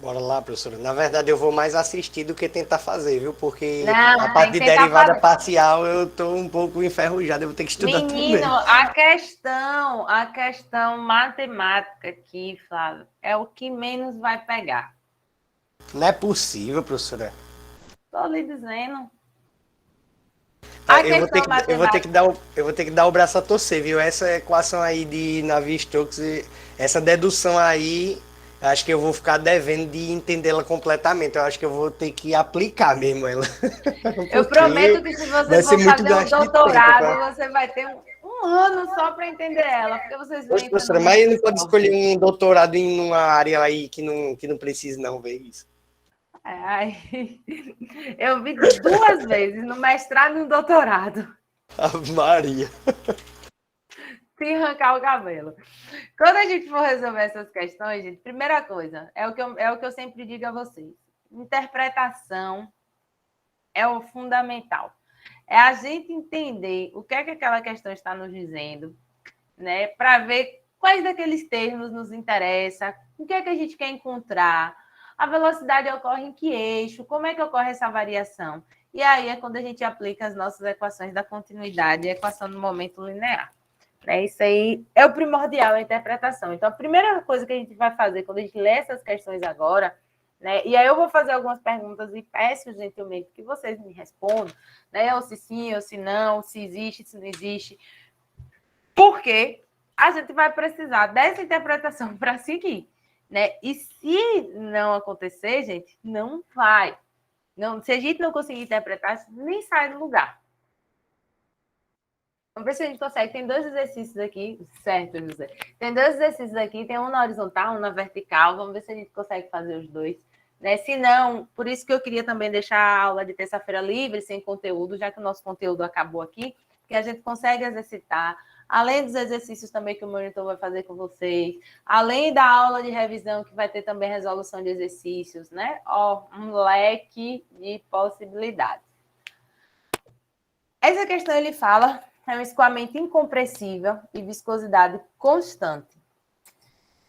Bora lá, professora. Na verdade, eu vou mais assistir do que tentar fazer, viu? Porque Não, a parte de derivada fazer. parcial eu tô um pouco enferrujado, eu vou ter que estudar Menino, também. a questão matemática aqui, Flávio, é o que menos vai pegar. Não é possível, professora. Estou lhe dizendo. Eu vou ter que dar o braço a torcer, viu? Essa equação aí de Navier-Stokes, essa dedução aí, acho que eu vou ficar devendo de entendê-la completamente. Eu acho que eu vou ter que aplicar mesmo ela. Eu prometo que se você for fazer um doutorado, você vai ter um ano só para entender ela, porque vocês veem. Professora, mas não pode escolher um doutorado em uma área aí que não precisa, não, ver isso. Eu vi 2 vezes, no mestrado e no doutorado. Ave Maria. Se arrancar o cabelo. Quando a gente for resolver essas questões, gente, primeira coisa, é o que eu sempre digo a vocês. Interpretação é o fundamental. É a gente entender o que é que aquela questão está nos dizendo, né? Para ver quais daqueles termos nos interessa, o que é que a gente quer encontrar, a velocidade ocorre em que eixo, como é que ocorre essa variação. E aí é quando a gente aplica as nossas equações da continuidade e a equação do momento linear. Isso aí é o primordial, a interpretação. Então, a primeira coisa que a gente vai fazer quando a gente lê essas questões agora, né? E aí eu vou fazer algumas perguntas e peço gentilmente que vocês me respondam, né? Ou se sim, ou se não, se existe, se não existe. Porque a gente vai precisar dessa interpretação para seguir, né? E se não acontecer, gente, não vai. Não, se a gente não conseguir interpretar, nem sai do lugar. Vamos ver se a gente consegue. Tem 2 exercícios aqui, certo, José? Tem 2 exercícios aqui, tem um na horizontal, um na vertical. Vamos ver se a gente consegue fazer os dois. Né? Se não, por isso que eu queria também deixar a aula de terça-feira livre, sem conteúdo, já que o nosso conteúdo acabou aqui, que a gente consegue exercitar, além dos exercícios também que o monitor vai fazer com vocês, além da aula de revisão, que vai ter também resolução de exercícios, né? Ó, um leque de possibilidades. Essa questão ele fala é um escoamento incompressível e viscosidade constante.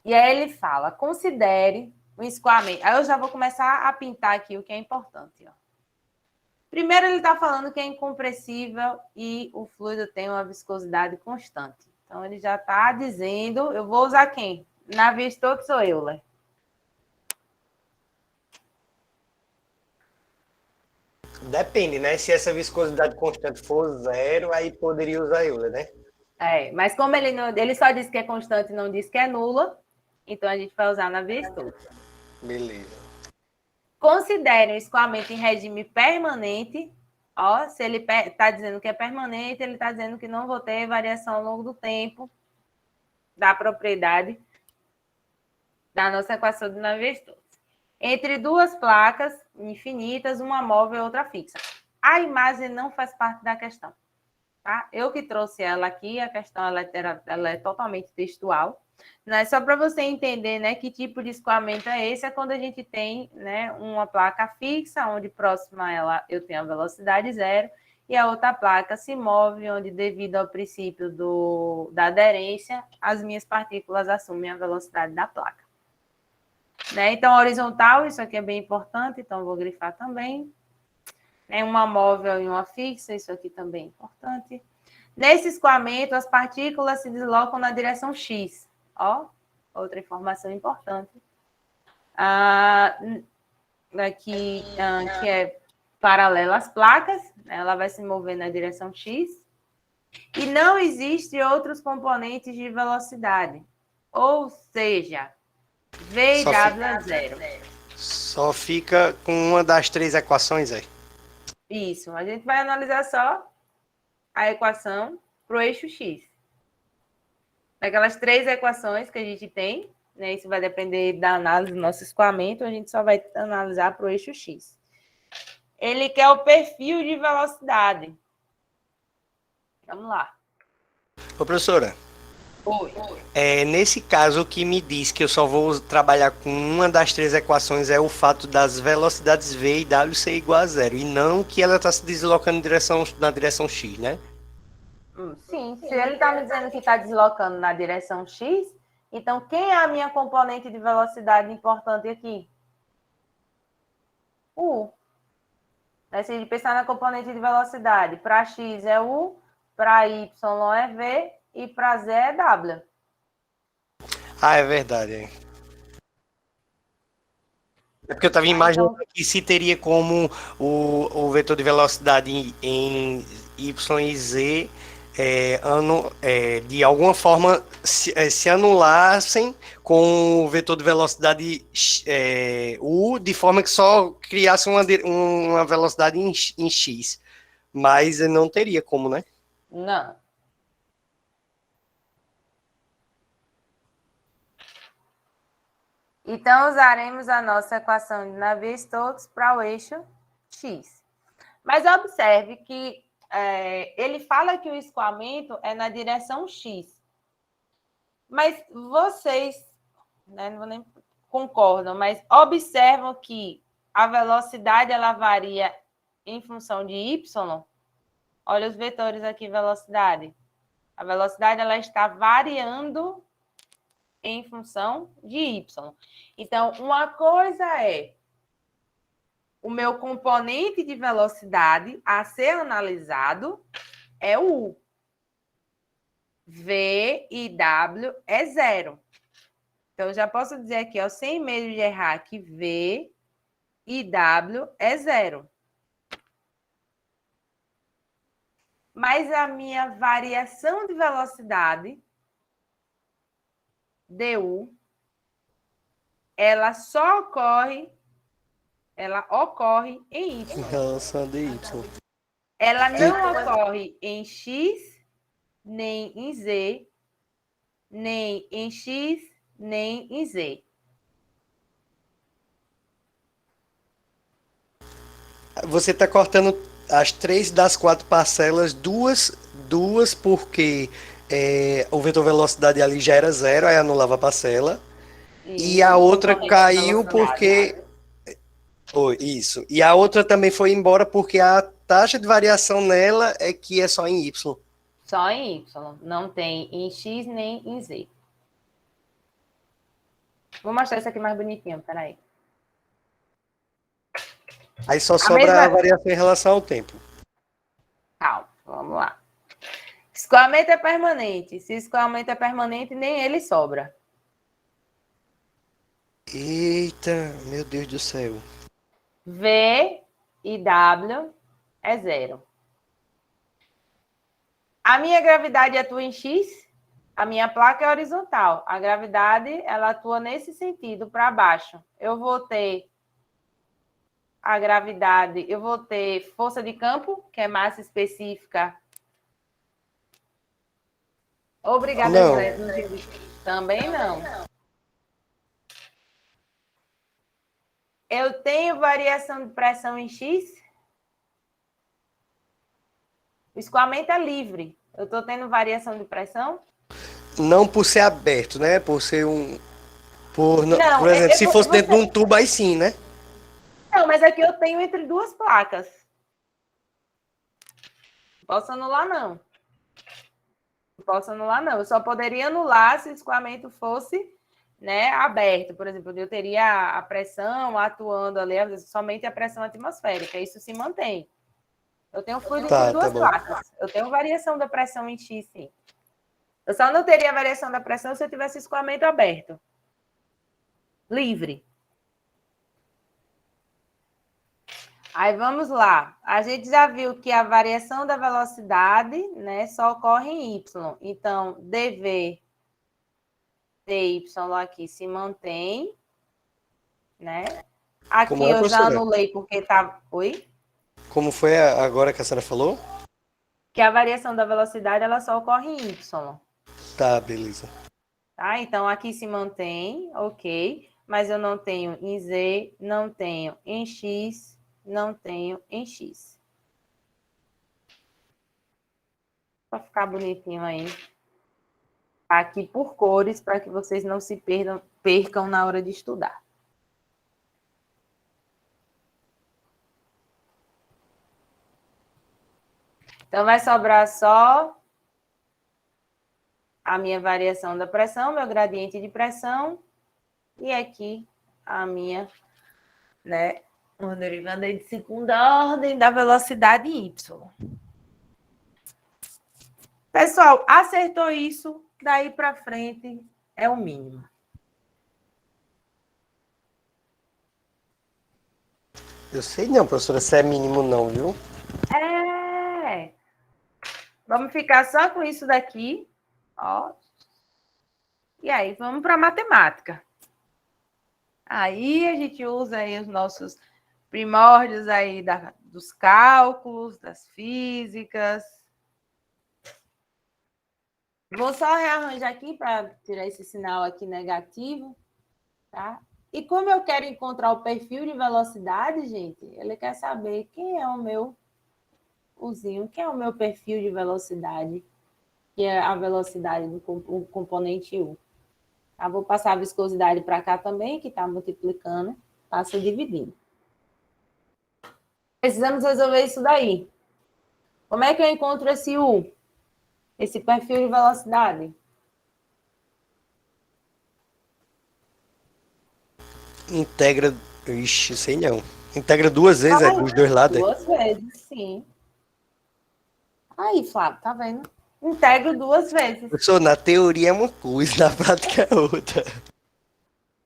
E aí ele fala, considere o escoamento. Aí eu já vou começar a pintar aqui o que é importante. Ó. Primeiro ele está falando que é incompressível e o fluido tem uma viscosidade constante. Então ele já está dizendo, eu vou usar quem? Navier-Stokes ou Euler? Depende, né? Se essa viscosidade constante for 0, aí poderia usar Euler, né? Mas como ele só diz que é constante e não diz que é nula, então a gente vai usar Navier-Stokes. Beleza. Considere o escoamento em regime permanente. Ó, se ele está dizendo que é permanente, ele está dizendo que não vou ter variação ao longo do tempo da propriedade da nossa equação de Navier-Stokes. Entre 2 placas infinitas, uma móvel e outra fixa. A imagem não faz parte da questão. Tá? Eu que trouxe ela aqui, a questão ela é totalmente textual. Né? Só para você entender, né, que tipo de escoamento é esse, é quando a gente tem, né, uma placa fixa, onde próxima a ela eu tenho a velocidade 0, e a outra placa se move, onde devido ao princípio da aderência, as minhas partículas assumem a velocidade da placa. Né? Então, horizontal, isso aqui é bem importante, então eu vou grifar também. Uma móvel e uma fixa, isso aqui também é importante. Nesse escoamento, as partículas se deslocam na direção X. Ó, outra informação importante. Aqui, que é paralela às placas, ela vai se mover na direção X. E não existe outros componentes de velocidade. Ou seja, V e W é 0. Só fica com uma das 3 equações aí. Isso, a gente vai analisar só a equação para o eixo X. Daquelas 3 equações que a gente tem, né, isso vai depender da análise do nosso escoamento, a gente só vai analisar para o eixo X. Ele quer o perfil de velocidade. Vamos lá. Ô, professora. Oi. Nesse caso, o que me diz que eu só vou trabalhar com uma das 3 equações é o fato das velocidades V e W ser igual a 0, e não que ela está se deslocando na direção X, né? Sim, se ele está me dizendo que está deslocando na direção X, então quem é a minha componente de velocidade importante aqui? U. Se a gente pensar na componente de velocidade, para X é U, para Y é V e para Z é W. Ah, é verdade. É porque eu estava imaginando que se teria como o vetor de velocidade em Y e Z de alguma forma se anulassem com o vetor de velocidade U, de forma que só criasse uma velocidade em X. Mas não teria como, né? Não. Então, usaremos a nossa equação de Navier-Stokes para o eixo X. Mas observe que ele fala que o escoamento é na direção X. Mas vocês, né, não vou nem concordam, mas observam que a velocidade ela varia em função de Y. Olha os vetores aqui, velocidade. A velocidade ela está variando em função de Y. Então, uma coisa é o meu componente de velocidade a ser analisado é o U. V e W é 0. Então, eu já posso dizer aqui, ó, sem medo de errar, que V e W é 0. Mas a minha variação de velocidade, du, ela ocorre em Y. Em relação a dy. Ela não ocorre em X nem em Z, nem em X, nem em Z. Você está cortando as 3 das 4 parcelas, duas porque o vetor velocidade ali já era zero, aí anulava a parcela. E a Isso, outra componente de caiu velocidade. porque. Oh, isso. E a outra também foi embora porque a taxa de variação nela é que é só em Y. Só em Y, não tem em X nem em Z. Vou mostrar isso aqui mais bonitinho, peraí. Aí só A sobra a mesma. variação em relação ao tempo. Calma, vamos lá. Escoamento é permanente. Se escoamento é permanente, nem ele sobra. Eita, meu Deus do céu. V e W é zero. A minha gravidade atua em X, a minha placa é horizontal. A gravidade, ela atua nesse sentido, para baixo. Eu vou ter a gravidade, eu vou ter força de campo, que é massa específica. Obrigada, Não, José. Também não. Eu tenho variação de pressão em X. O escoamento é livre. Eu estou tendo variação de pressão? não por ser aberto, né? Por ser um. Não, Por exemplo, se fosse dentro de um tubo, aí sim, né? não, mas aqui eu tenho entre duas placas. Não posso anular, não. Não posso anular, não. Eu só poderia anular se o escoamento fosse, né, aberto. Por exemplo, eu teria a pressão atuando ali, somente a pressão atmosférica. Isso se mantém. Eu tenho fluido entre Tá duas bom. placas. Eu tenho variação da pressão em X, sim. Eu só não teria variação da pressão se eu tivesse escoamento aberto. Livre. Aí vamos lá. A gente já viu que a variação da velocidade, né, só ocorre em Y. Então, dV dy aqui se mantém, né? Como Aqui é, eu já professora? anulei porque tá. Oi? Como foi agora que a senhora falou? Que a variação da velocidade ela só ocorre em Y. Tá, beleza. Tá? Então, aqui se mantém, ok. Mas eu não tenho em Z, não tenho em X, não tenho em X. Para ficar bonitinho aí. Aqui por cores, para que vocês não se percam na hora de estudar. Então, vai sobrar só a minha variação da pressão, meu gradiente de pressão, e aqui a minha, né, uma derivada de segunda ordem da velocidade Y. Pessoal, acertou isso, daí para frente é o mínimo. Eu sei não, professora, se é mínimo não, viu? É. Vamos ficar só com isso daqui, ó. E aí, vamos para a matemática. Aí a gente usa aí os nossos primórdios aí dos cálculos, das físicas. Vou só rearranjar aqui para tirar esse sinal aqui negativo, tá? E como eu quero encontrar o perfil de velocidade, gente, ele quer saber quem é o meu uzinho, quem é o meu perfil de velocidade, que é a velocidade do componente U. Tá? Vou passar a viscosidade para cá também, que está multiplicando, passa dividindo. Precisamos resolver isso daí. Como é que eu encontro esse U? Esse perfil de velocidade? Integra. Ixi, sei não. Integra duas vezes, é dos dois lados. Duas vezes, sim. Aí, Flávio, tá vendo? Integro duas vezes. Professor, na teoria é uma coisa, na prática é outra.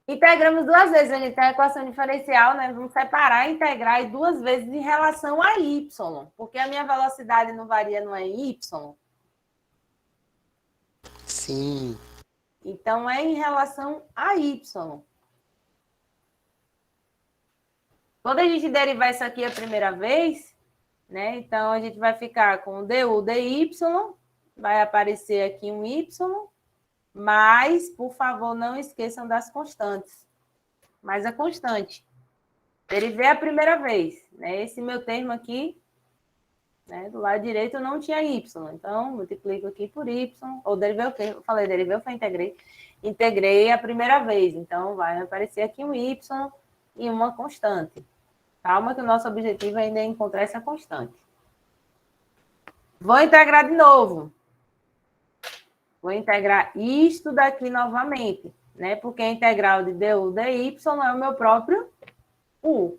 Integramos duas vezes, a gente tem a equação diferencial, né? Vamos separar e integrar e duas vezes em relação a y, porque a minha velocidade não varia, não é em y. Sim. Então, é em relação a y. Quando a gente derivar isso aqui a primeira vez, né? Então, a gente vai ficar com du dy vai aparecer aqui um y, mas, por favor, não esqueçam das constantes. Mas a constante. Derivei a primeira vez, né? Esse meu termo aqui, né, do lado direito não tinha y, então multiplico aqui por y, ou derivei o quê? Eu falei derivei ou foi integrei? Integrei a primeira vez, então vai aparecer aqui um y e uma constante. Calma que o nosso objetivo ainda é encontrar essa constante. Vou integrar de novo. Vou integrar isto daqui novamente, né? Porque a integral de du dy é o meu próprio u.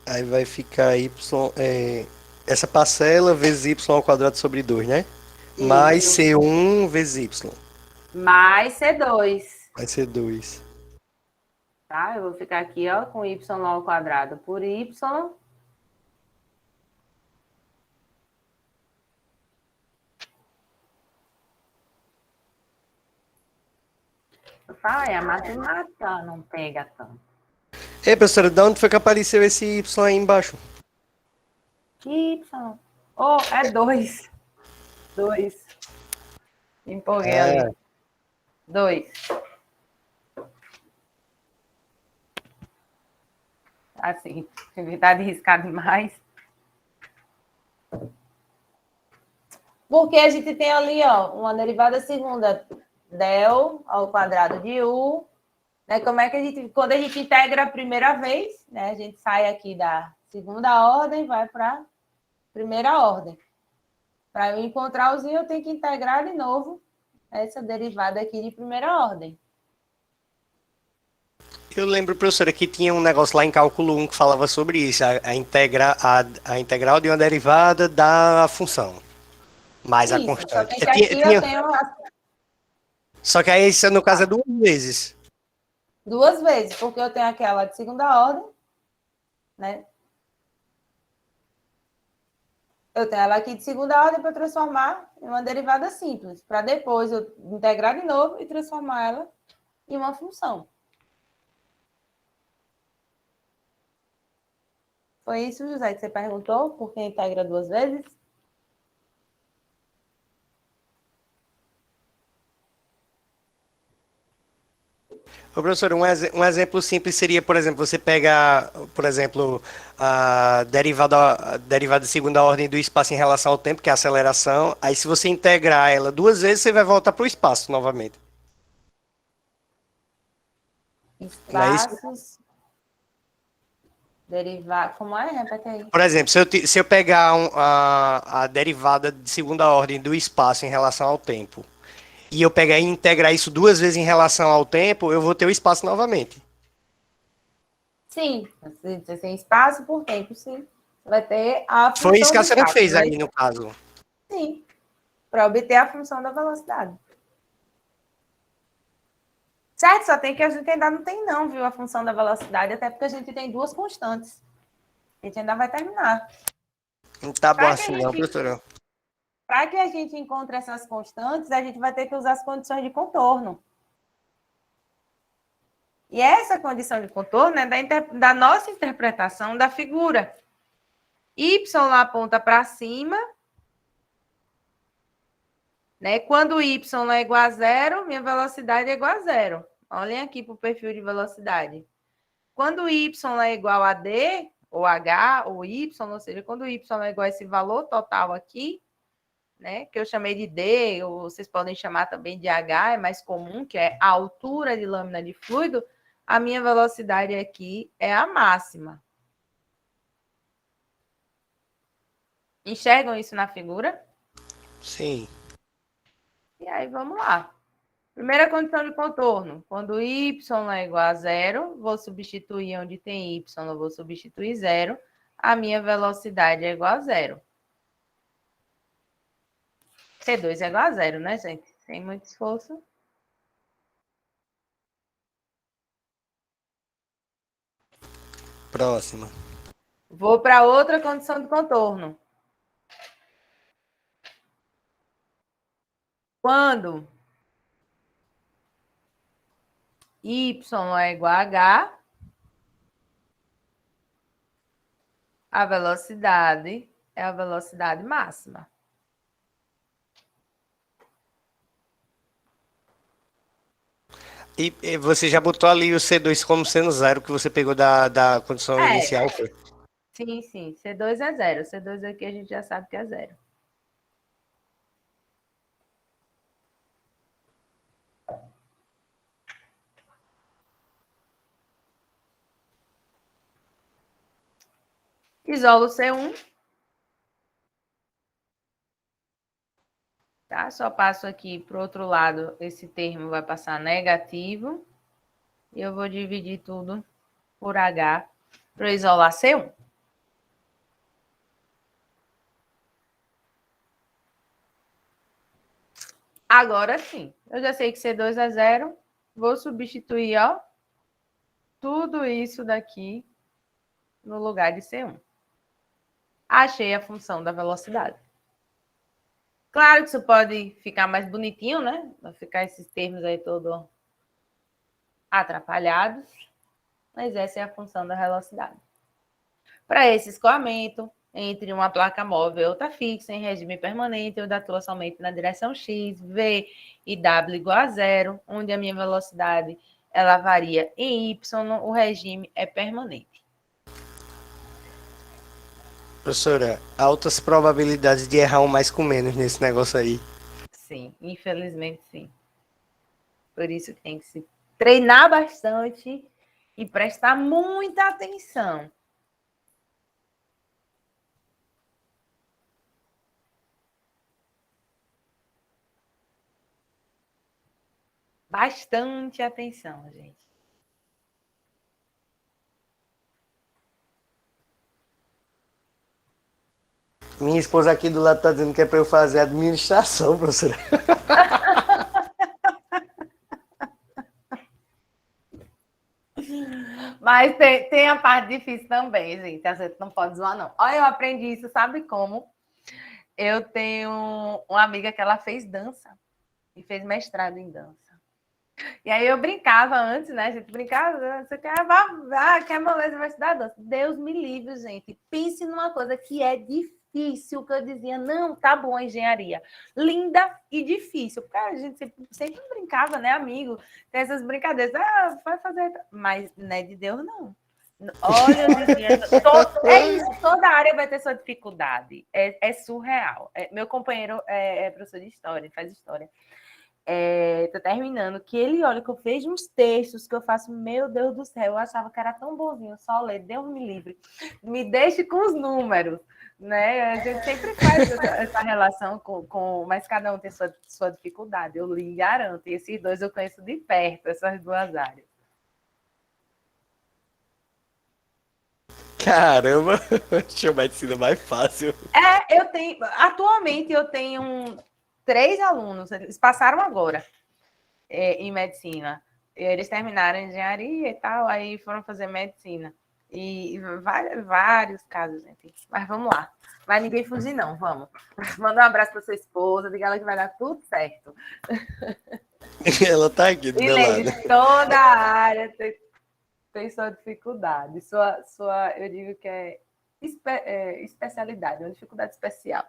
Aí vai ficar y, essa parcela vezes y ao quadrado sobre 2, né? Mais Isso. C1 vezes y. Mais C2. Vai ser 2. Tá? Eu vou ficar aqui, ó, com y ao quadrado por y. Eu falei, a matemática não pega tanto. Ei, professora, de onde foi que apareceu esse y aí embaixo? Que y? Oh, é 2. 2. Empolguei ali. 2. Assim, evitar de riscar demais. Porque a gente tem ali, ó, uma derivada segunda, del ao quadrado de u. Né? Como é que a gente, quando a gente integra a primeira vez, né? A gente sai aqui da segunda ordem e vai para a primeira ordem. Para eu encontrar o z, eu tenho que integrar de novo essa derivada aqui de primeira ordem. Eu lembro, professora, que tinha um negócio lá em cálculo 1 que falava sobre isso, a integral de uma derivada da função. Mais a Isso, constante. somente aqui eu tenho Só que aí isso no caso é 2 vezes. 2 vezes, porque eu tenho aquela de segunda ordem, né? Eu tenho ela aqui de segunda ordem para transformar em uma derivada simples, para depois eu integrar de novo e transformar ela em uma função. Foi isso, José, que você perguntou? Por que integra 2 vezes? Ô, professor, um exemplo simples seria, por exemplo, você pega, por exemplo, a derivada de segunda ordem do espaço em relação ao tempo, que é a aceleração. Aí, se você integrar ela 2 vezes, você vai voltar para o espaço novamente. Não é isso? Espaços, derivar. Como é? Repete aí. Por exemplo, se eu pegar a derivada de segunda ordem do espaço em relação ao tempo, e eu pegar e integrar isso 2 vezes em relação ao tempo, eu vou ter o espaço novamente. Sim, você tem espaço por tempo, sim. Vai ter a Foi isso função que do a senhora espaço, fez né? aí no caso. Sim, para obter a função da velocidade. Certo? Só tem que a gente ainda não tem não, viu? A função da velocidade, até porque a gente tem 2 constantes. A gente ainda vai terminar. Não tá bom Para assim não, professora. que a gente encontre essas constantes, a gente vai ter que usar as condições de contorno. E essa condição de contorno é da nossa interpretação da figura. Y lá aponta para cima. Né? Quando y é igual a zero, minha velocidade é igual a zero. Olhem aqui para o perfil de velocidade. Quando y é igual a d, ou h, ou y, ou seja, quando y é igual a esse valor total aqui, né, que eu chamei de d, ou vocês podem chamar também de h, é mais comum, que é a altura de lâmina de fluido, a minha velocidade aqui é a máxima. Enxergam isso na figura? Sim. E aí, vamos lá. Primeira condição de contorno. Quando y é igual a zero, vou substituir onde tem y, eu vou substituir zero. A minha velocidade é igual a zero. C2 é igual a zero, né, gente? Sem muito esforço. Próxima. Vou para outra condição de contorno. Quando y é igual a h, a velocidade é a velocidade máxima. E você já botou ali o C2 como sendo zero, que você pegou da condição inicial, foi? Sim, sim. C2 é zero. C2 aqui a gente já sabe que é zero. Isolo C1. Tá? Só passo aqui para o outro lado, esse termo vai passar negativo. E eu vou dividir tudo por H para isolar C1. Agora sim, eu já sei que C2 é zero. Vou substituir, ó, tudo isso daqui no lugar de C1. Achei a função da velocidade. Claro que isso pode ficar mais bonitinho, né? Vai ficar esses termos aí todos atrapalhados. Mas essa é a função da velocidade. Para esse escoamento, entre uma placa móvel e outra fixa, em regime permanente, eu atua somente na direção X, V e W igual a zero, onde a minha velocidade ela varia em Y, o regime é permanente. Professora, altas probabilidades de errar um mais com menos nesse negócio aí. Sim, infelizmente sim. Por isso tem que se treinar bastante e prestar muita atenção. Bastante atenção, gente. Minha esposa aqui do lado tá dizendo que é para eu fazer administração, professora. Mas tem a parte difícil também, gente. A gente não pode zoar, não. Olha, eu aprendi isso, sabe como? Eu tenho uma amiga que ela fez dança e fez mestrado em dança. E aí eu brincava antes, né? A gente brincava, você quer moleza, vai estudar dança. Deus me livre, gente. Pense numa coisa que é difícil, que eu dizia, não, tá bom a engenharia. Linda e difícil. Porque a gente sempre brincava, né, amigo? Tem essas brincadeiras, vai fazer. Mas não é de Deus, não. Olha, eu dizia, é isso, toda área vai ter sua dificuldade. É surreal. Meu companheiro é professor de história, faz história. Tô terminando, que ele olha que eu vejo uns textos que eu faço, meu Deus do céu, eu achava que era tão bonzinho, só ler, Deus me livre, me deixe com os números, né? A gente sempre faz essa relação mas cada um tem sua dificuldade, eu lhe garanto, e esses dois eu conheço de perto, essas duas áreas. Caramba, deixa eu medicina mais fácil. Atualmente eu tenho 3 alunos, eles passaram agora em medicina. Eles terminaram engenharia e tal, aí foram fazer medicina. E vários casos, gente. Mas vamos lá. Vai ninguém fugir, não. Vamos. Manda um abraço para sua esposa, diga ela que vai dar tudo certo. Ela tá aqui do meu lado. Toda a área tem sua dificuldade. Eu digo que é especialidade, uma dificuldade especial.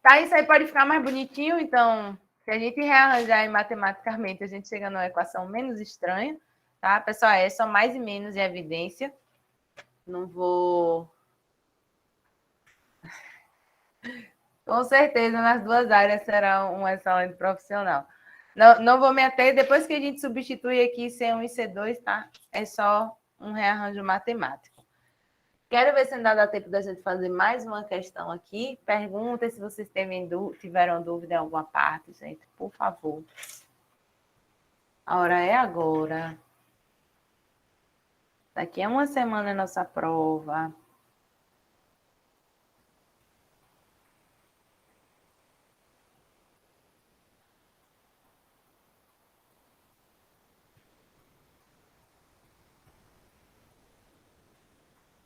Tá, isso aí pode ficar mais bonitinho, então, se a gente rearranjar matematicamente, a gente chega numa equação menos estranha, tá? Pessoal, é só mais e menos em evidência. Não vou... Com certeza, nas duas áreas será um excelente profissional. Não vou me ater, depois que a gente substitui aqui C1 e C2, tá? É só um rearranjo matemático. Quero ver se ainda dá tempo da gente fazer mais uma questão aqui. Perguntem se vocês tiveram dúvida em alguma parte, gente, por favor. A hora é agora. Daqui a uma semana é nossa prova.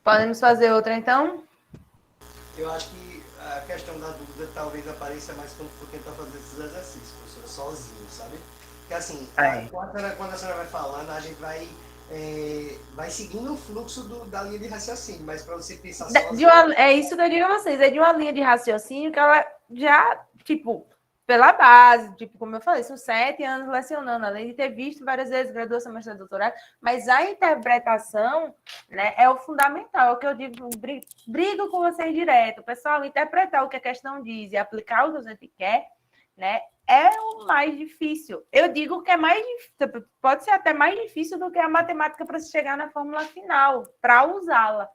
Podemos fazer outra, então? Eu acho que a questão da dúvida talvez apareça mais quando for tentar fazer esses exercícios, professora, sozinho, sabe? Porque assim, quando a senhora vai falando, a gente vai seguindo o fluxo da linha de raciocínio, mas para você pensar sozinho... É isso que eu digo a vocês, é de uma linha de raciocínio que ela já, tipo, pela base, tipo, como eu falei, são 7 anos lecionando, além de ter visto várias vezes graduação, mestrado, doutorado, mas a interpretação, né, é o fundamental, é o que eu digo, brigo com vocês direto, pessoal, interpretar o que a questão diz e aplicar o que a gente quer, né, é o mais difícil. Eu digo que é mais difícil, pode ser até mais difícil do que a matemática para se chegar na fórmula final, para usá-la.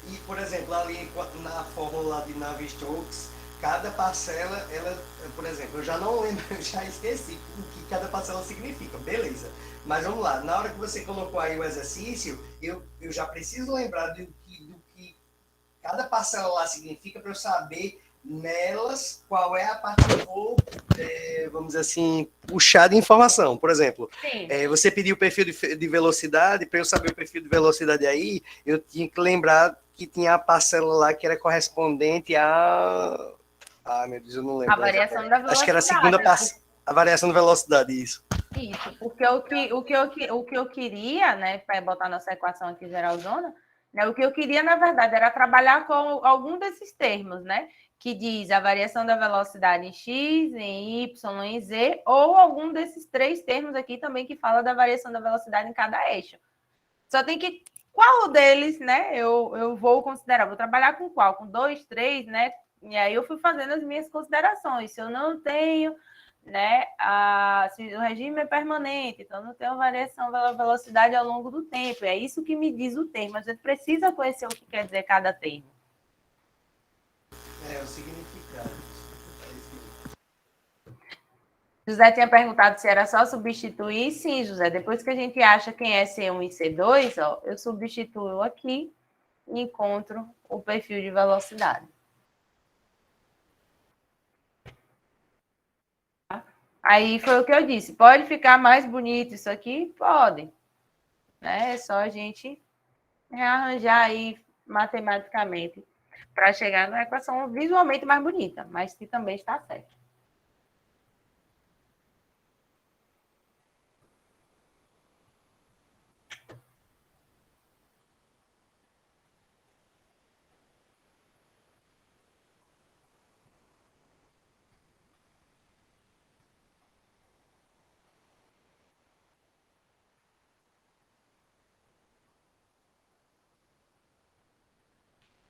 E, por exemplo, ali na fórmula de Navier-Stokes, cada parcela, ela, por exemplo, eu já não lembro, eu já esqueci o que cada parcela significa, beleza. Mas vamos lá, na hora que você colocou aí o exercício, eu já preciso lembrar do que cada parcela lá significa para eu saber nelas qual é a parte que eu vou, vamos dizer assim, puxar de informação. Por exemplo, você pediu o perfil de velocidade, para eu saber o perfil de velocidade aí, eu tinha que lembrar que tinha a parcela lá que era correspondente a... Ah, meu Deus, eu não lembro. A variação da velocidade. Acho que era a segunda parcela, a variação da velocidade, isso. Isso, porque o que eu queria, né, para botar nossa equação aqui geralzona, né, o que eu queria, na verdade, era trabalhar com algum desses termos, né, que diz a variação da velocidade em x, em y, em z, ou algum desses 3 termos aqui também que fala da variação da velocidade em cada eixo. Só tem que... Qual deles, né, eu vou considerar? Vou trabalhar com qual? Com 2, 3, né? E aí eu fui fazendo as minhas considerações. Se eu não tenho, né, se o regime é permanente, então não tem variação da velocidade ao longo do tempo. É isso que me diz o termo. A gente precisa conhecer o que quer dizer cada termo. O significado. José tinha perguntado se era só substituir. Sim, José. Depois que a gente acha quem é C1 e C2, ó, eu substituo aqui e encontro o perfil de velocidade. Aí foi o que eu disse. Pode ficar mais bonito isso aqui? Pode. Né? É só a gente rearranjar aí matematicamente para chegar na equação visualmente mais bonita, mas que também está certo.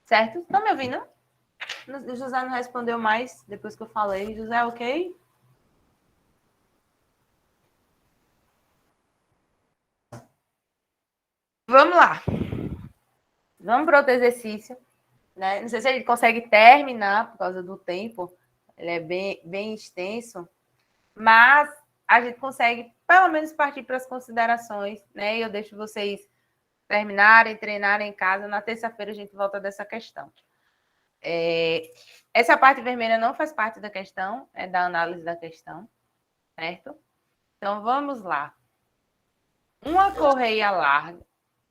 Certo? Estão me ouvindo? O José não respondeu mais depois que eu falei. José, ok? Vamos lá. Vamos para outro exercício. Né? Não sei se a gente consegue terminar por causa do tempo. Ele é bem extenso. Mas a gente consegue, pelo menos, partir para as considerações. Né? E eu deixo vocês terminarem, treinarem em casa. Na terça-feira a gente volta dessa questão. Essa parte vermelha não faz parte da questão, é da análise da questão, certo? Então, vamos lá. Uma correia larga...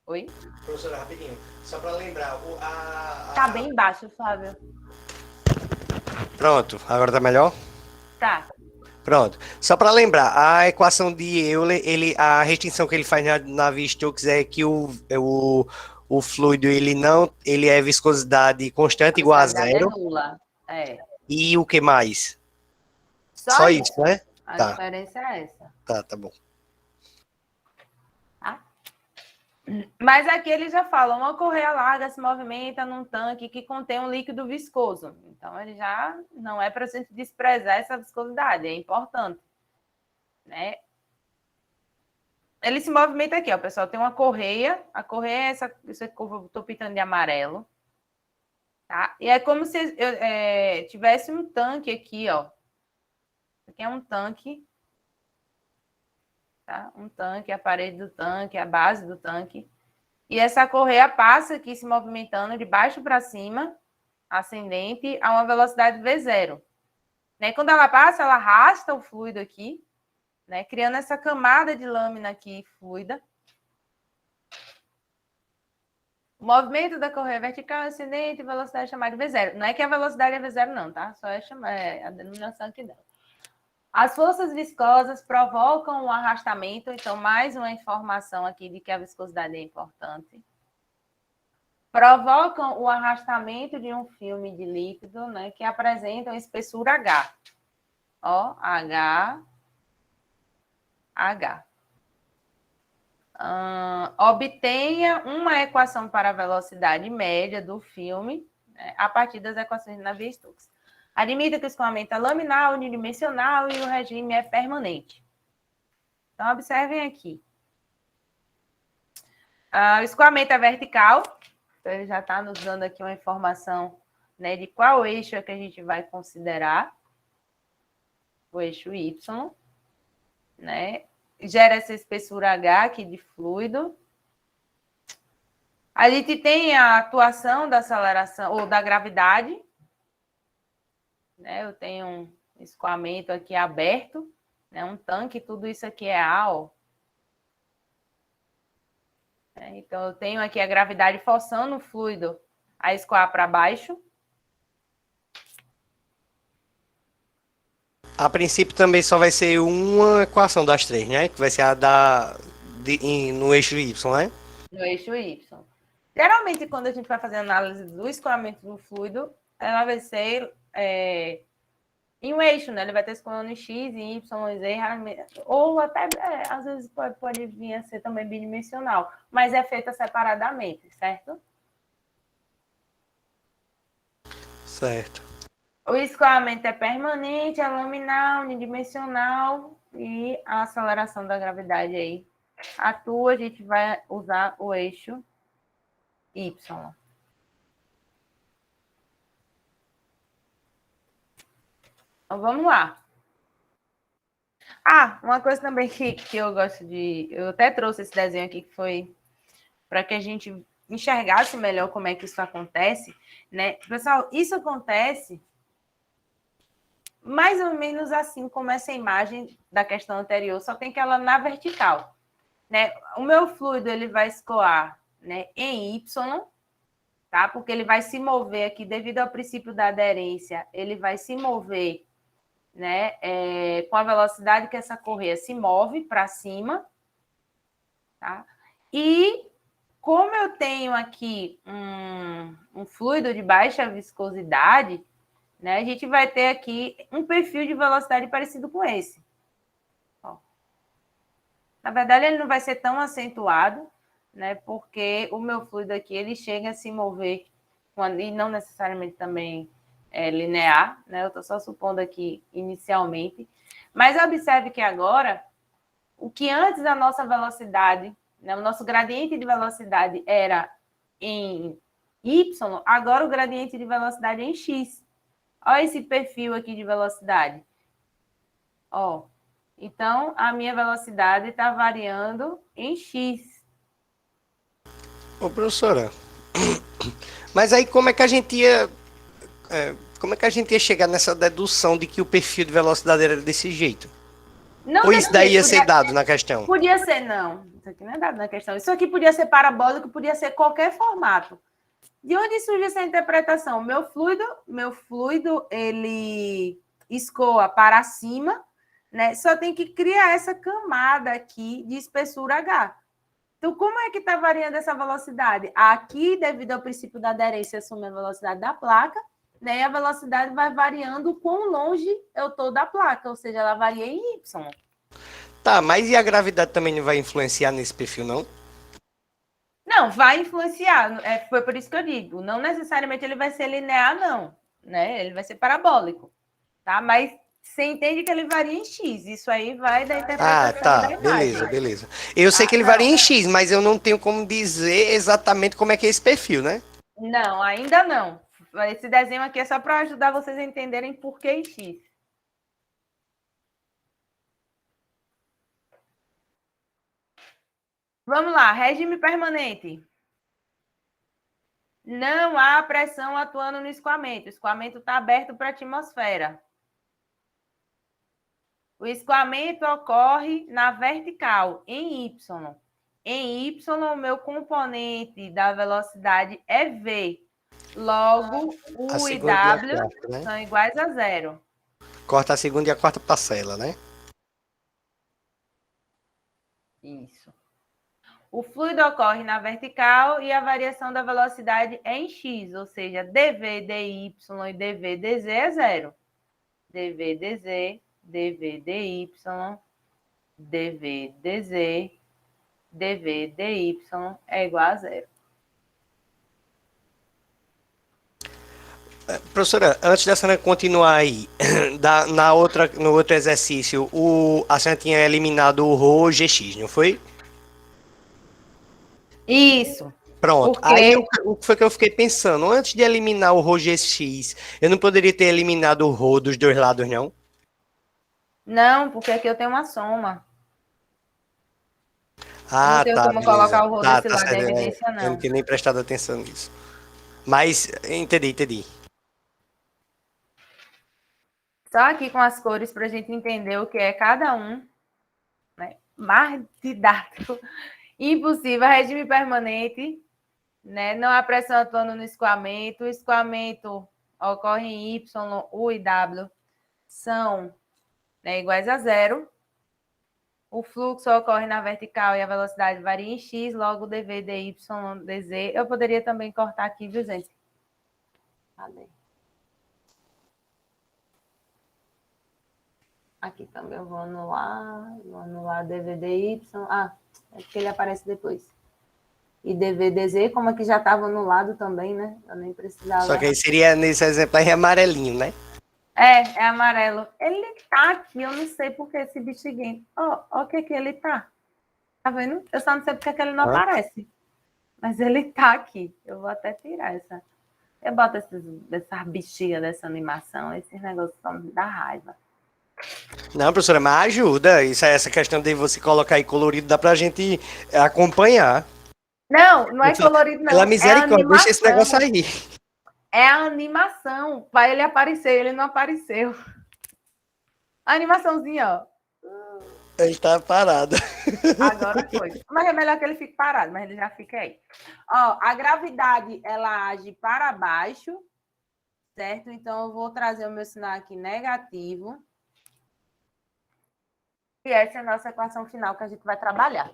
Oi? Professora, rapidinho, só para lembrar... Tá bem baixo, Fábio. Pronto, agora tá melhor? Tá. Pronto. Só para lembrar, a equação de Euler, a restrição que ele faz na Navier-Stokes é que o fluido ele é viscosidade constante igual a zero. É nula. É. E o que mais? Só isso, né? A tá. diferença é essa. Tá bom. Tá? Mas aqui ele já fala, uma correia larga se movimenta num tanque que contém um líquido viscoso. Então, ele já não é para a gente desprezar essa viscosidade, é importante. Né? Ele se movimenta aqui, ó, pessoal. Tem uma correia. A correia é essa que eu estou pintando de amarelo. Tá? E é como se tivesse um tanque aqui, ó. Aqui é um tanque. Tá? Um tanque, a parede do tanque, a base do tanque. E essa correia passa aqui se movimentando de baixo para cima, ascendente, a uma velocidade V0. Né? Quando ela passa, ela arrasta o fluido aqui, né? Criando essa camada de lâmina aqui fluida. O movimento da correia vertical, ascendente, velocidade chamada de V0. Não é que a velocidade é V0, não, tá? Só é a denominação aqui dela. As forças viscosas provocam um arrastamento, então mais uma informação aqui de que a viscosidade é importante. provocam o arrastamento de um filme de líquido, né, que apresenta uma espessura H. Ó, H. Obtenha uma equação para a velocidade média do filme, né, a partir das equações de Navier-Stokes. Admita que o escoamento é laminar, unidimensional e o regime é permanente. Então, observem aqui. O escoamento é vertical, então ele já está nos dando aqui uma informação, né, de qual eixo é que a gente vai considerar. O eixo Y, né? Gera essa espessura H aqui de fluido. A gente tem a atuação da aceleração ou da gravidade, né? Eu tenho um escoamento aqui aberto, né? Um tanque, tudo isso aqui é A, ó. Então, eu tenho aqui a gravidade forçando o fluido a escoar para baixo. A princípio também só vai ser uma equação das três, né? Que vai ser a no eixo Y, né? No eixo Y. Geralmente, quando a gente vai fazer análise do escoamento do fluido, ela vai ser em um eixo, né? Ele vai ter escoando em X, em Y, Z, ou até, às vezes, pode vir a ser também bidimensional, mas é feita separadamente, certo? Certo. O escoamento é permanente, é laminar, unidimensional e a aceleração da gravidade aí atua, a gente vai usar o eixo Y. Então, vamos lá. Uma coisa também que eu gosto de... Eu até trouxe esse desenho aqui, que foi para que a gente enxergasse melhor como é que isso acontece, né? Pessoal, isso acontece mais ou menos assim como essa imagem da questão anterior, só tem que ela na vertical, né? O meu fluido, ele vai escoar, né, em Y, tá? Porque ele vai se mover aqui, devido ao princípio da aderência, ele vai se mover, né, com a velocidade que essa correia se move para cima, tá? E como eu tenho aqui um fluido de baixa viscosidade, né, a gente vai ter aqui um perfil de velocidade parecido com esse. Ó. Na verdade, ele não vai ser tão acentuado, né, porque o meu fluido aqui ele chega a se mover, e não necessariamente também linear, né? Eu estou só supondo aqui inicialmente. Mas observe que agora, o que antes a nossa velocidade, né, o nosso gradiente de velocidade era em Y, agora o gradiente de velocidade é em X. Olha esse perfil aqui de velocidade. Ó, então, a minha velocidade está variando em X. Ô, professora, mas aí como é que a gente ia... como é que a gente ia chegar nessa dedução de que o perfil de velocidade era desse jeito? Não Ou isso daí ia ser dado na questão? Podia ser, não. Isso aqui não é dado na questão. Isso aqui podia ser parabólico, podia ser qualquer formato. De onde surge essa interpretação? Meu fluido, ele escoa para cima, né? Só tem que criar essa camada aqui de espessura H. Então, como é que está variando essa velocidade? Aqui, devido ao princípio da aderência, assume a velocidade da placa, né? E a velocidade vai variando quão longe eu estou da placa, ou seja, ela varia em Y. Tá, mas e a gravidade também não vai influenciar nesse perfil, não? Não, vai influenciar. Foi por isso que eu digo. Não necessariamente ele vai ser linear, não. Né? Ele vai ser parabólico. Tá? Mas você entende que ele varia em X. Isso aí vai da interpretação da imagem. Beleza. Eu sei que ele varia em X, mas eu não tenho como dizer exatamente como é que é esse perfil, né? Não, ainda não. Esse desenho aqui é só para ajudar vocês a entenderem por que em X. Vamos lá, regime permanente. Não há pressão atuando no escoamento. O escoamento está aberto para a atmosfera. O escoamento ocorre na vertical, em Y. Em Y, o meu componente da velocidade é V. Logo, U e W quarta, né? são iguais a zero. Corta a segunda e a quarta parcela, né? Isso. O fluido ocorre na vertical e a variação da velocidade é em x, ou seja, dv, dy e dv, dz é zero. dv, dz, dv, dy, dv, dz, dv, dy é igual a zero. Professora, antes da senhora continuar aí, no outro exercício, a senhora tinha eliminado o rho gx, não foi? Isso. Pronto. Aí Porque o que foi que eu fiquei pensando? Antes de eliminar o rho gx, eu não poderia ter eliminado o rho dos dois lados, não? não, porque aqui eu tenho uma soma. Eu não Ah, tenho tá, como colocar beleza. o rho Tá, desse tá lado em certo. evidência, Eu não não. tinha nem prestado atenção nisso. Mas, entendi. Só aqui com as cores para a gente entender o que é cada um, né? Mais didático. Impossível, regime permanente, né? Não há pressão atuando no escoamento. O escoamento ocorre em Y, U e W são, né, iguais a zero. O fluxo ocorre na vertical e a velocidade varia em x, logo dv, dy, dz. Eu poderia também cortar aqui, viu, gente? Cadê? Aqui também eu vou anular dv, dy. Ah, é porque ele aparece depois. E dv, dz, como aqui já estava anulado também, né? Eu nem Só precisava. que aí seria, nesse exemplo aí, amarelinho, né? É amarelo. Ele tá aqui, eu não sei porque esse bexiguinho. Ó, o que ele tá. Tá vendo? Eu só não sei porque que ele não Hã? aparece. Mas ele tá aqui. Eu vou até tirar essa. Eu boto essas bexigas dessa animação, esses negócios só me dá raiva. Não, professora, mas ajuda. Essa questão de você colocar aí colorido, dá pra gente acompanhar. Não, não é colorido, Pela não. É misericórdia, deixa esse negócio animação. aí. É a animação. Vai ele aparecer, ele não apareceu. A animaçãozinha, ó. Ele tá parado. Agora foi. Mas é melhor que ele fique parado, mas ele já fica aí. Ó, a gravidade, ela age para baixo, certo? Então, eu vou trazer o meu sinal aqui negativo. E essa é a nossa equação final que a gente vai trabalhar.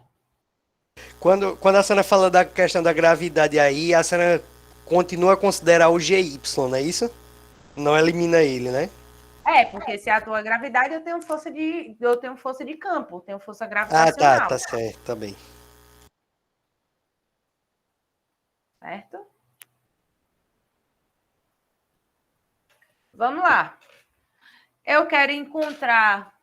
Quando a senhora fala da questão da gravidade aí, a senhora continua a considerar o GY, não é isso? Não elimina ele, né? Porque se atua a gravidade, eu tenho força de campo, eu tenho força Ah, gravitacional, tá certo, tá bem. certo? Vamos lá. Eu quero encontrar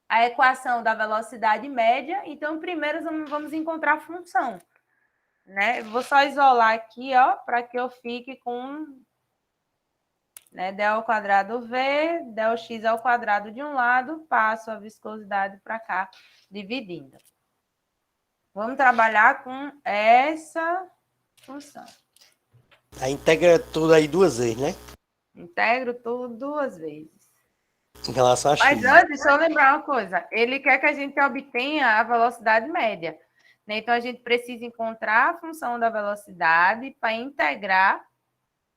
a equação da velocidade média, então primeiro vamos encontrar a função, né? Vou só isolar aqui, ó, para que eu fique com, né, del ao quadrado V, del x ao quadrado de um lado, passo a viscosidade para cá, dividindo. Vamos trabalhar com essa função. Aí integra tudo aí duas vezes, né? Integro tudo duas vezes. Em relação a Mas X. antes, deixa eu lembrar uma coisa. Ele quer que a gente obtenha a velocidade média, né? Então, a gente precisa encontrar a função da velocidade para integrar,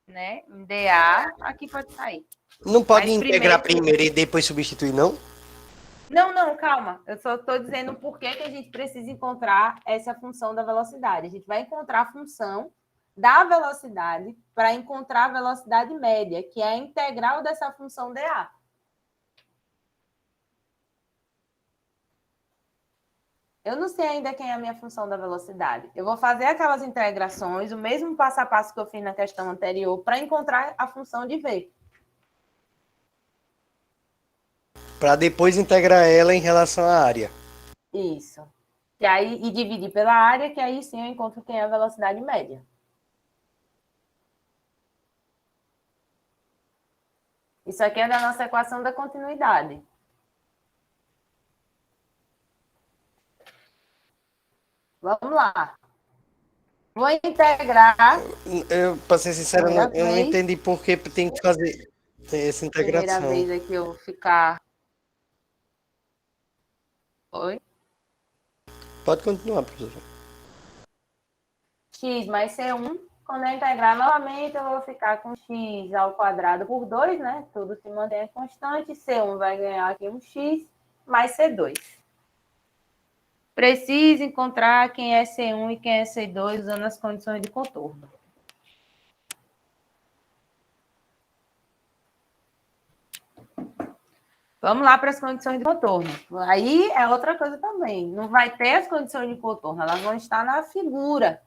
né, em dA. Aqui pode sair. Não pode Mas integrar primeiro... primeiro e depois substituir, não? Não, calma. Eu só estou dizendo por que a gente precisa encontrar essa função da velocidade. A gente vai encontrar a função da velocidade para encontrar a velocidade média, que é a integral dessa função dA. Eu não sei ainda quem é a minha função da velocidade. Eu vou fazer aquelas integrações, o mesmo passo a passo que eu fiz na questão anterior, para encontrar a função de V. Para depois integrar ela em relação à área. Isso. E dividir pela área, que aí sim eu encontro quem é a velocidade média. Isso aqui é da nossa equação da continuidade. Vamos lá. Vou integrar. Para ser sincero, eu não entendi por que tem que fazer essa Primeira integração. vez aqui eu vou ficar. Oi? Pode continuar, professor. X mais C1. Quando eu integrar novamente, eu vou ficar com x ao quadrado por 2, né? Tudo se mantém constante. C1 vai ganhar aqui um x mais C2. Precisa encontrar quem é C1 e quem é C2 usando as condições de contorno. Vamos lá para as condições de contorno. Aí é outra coisa também. Não vai ter as condições de contorno, elas vão estar na figura.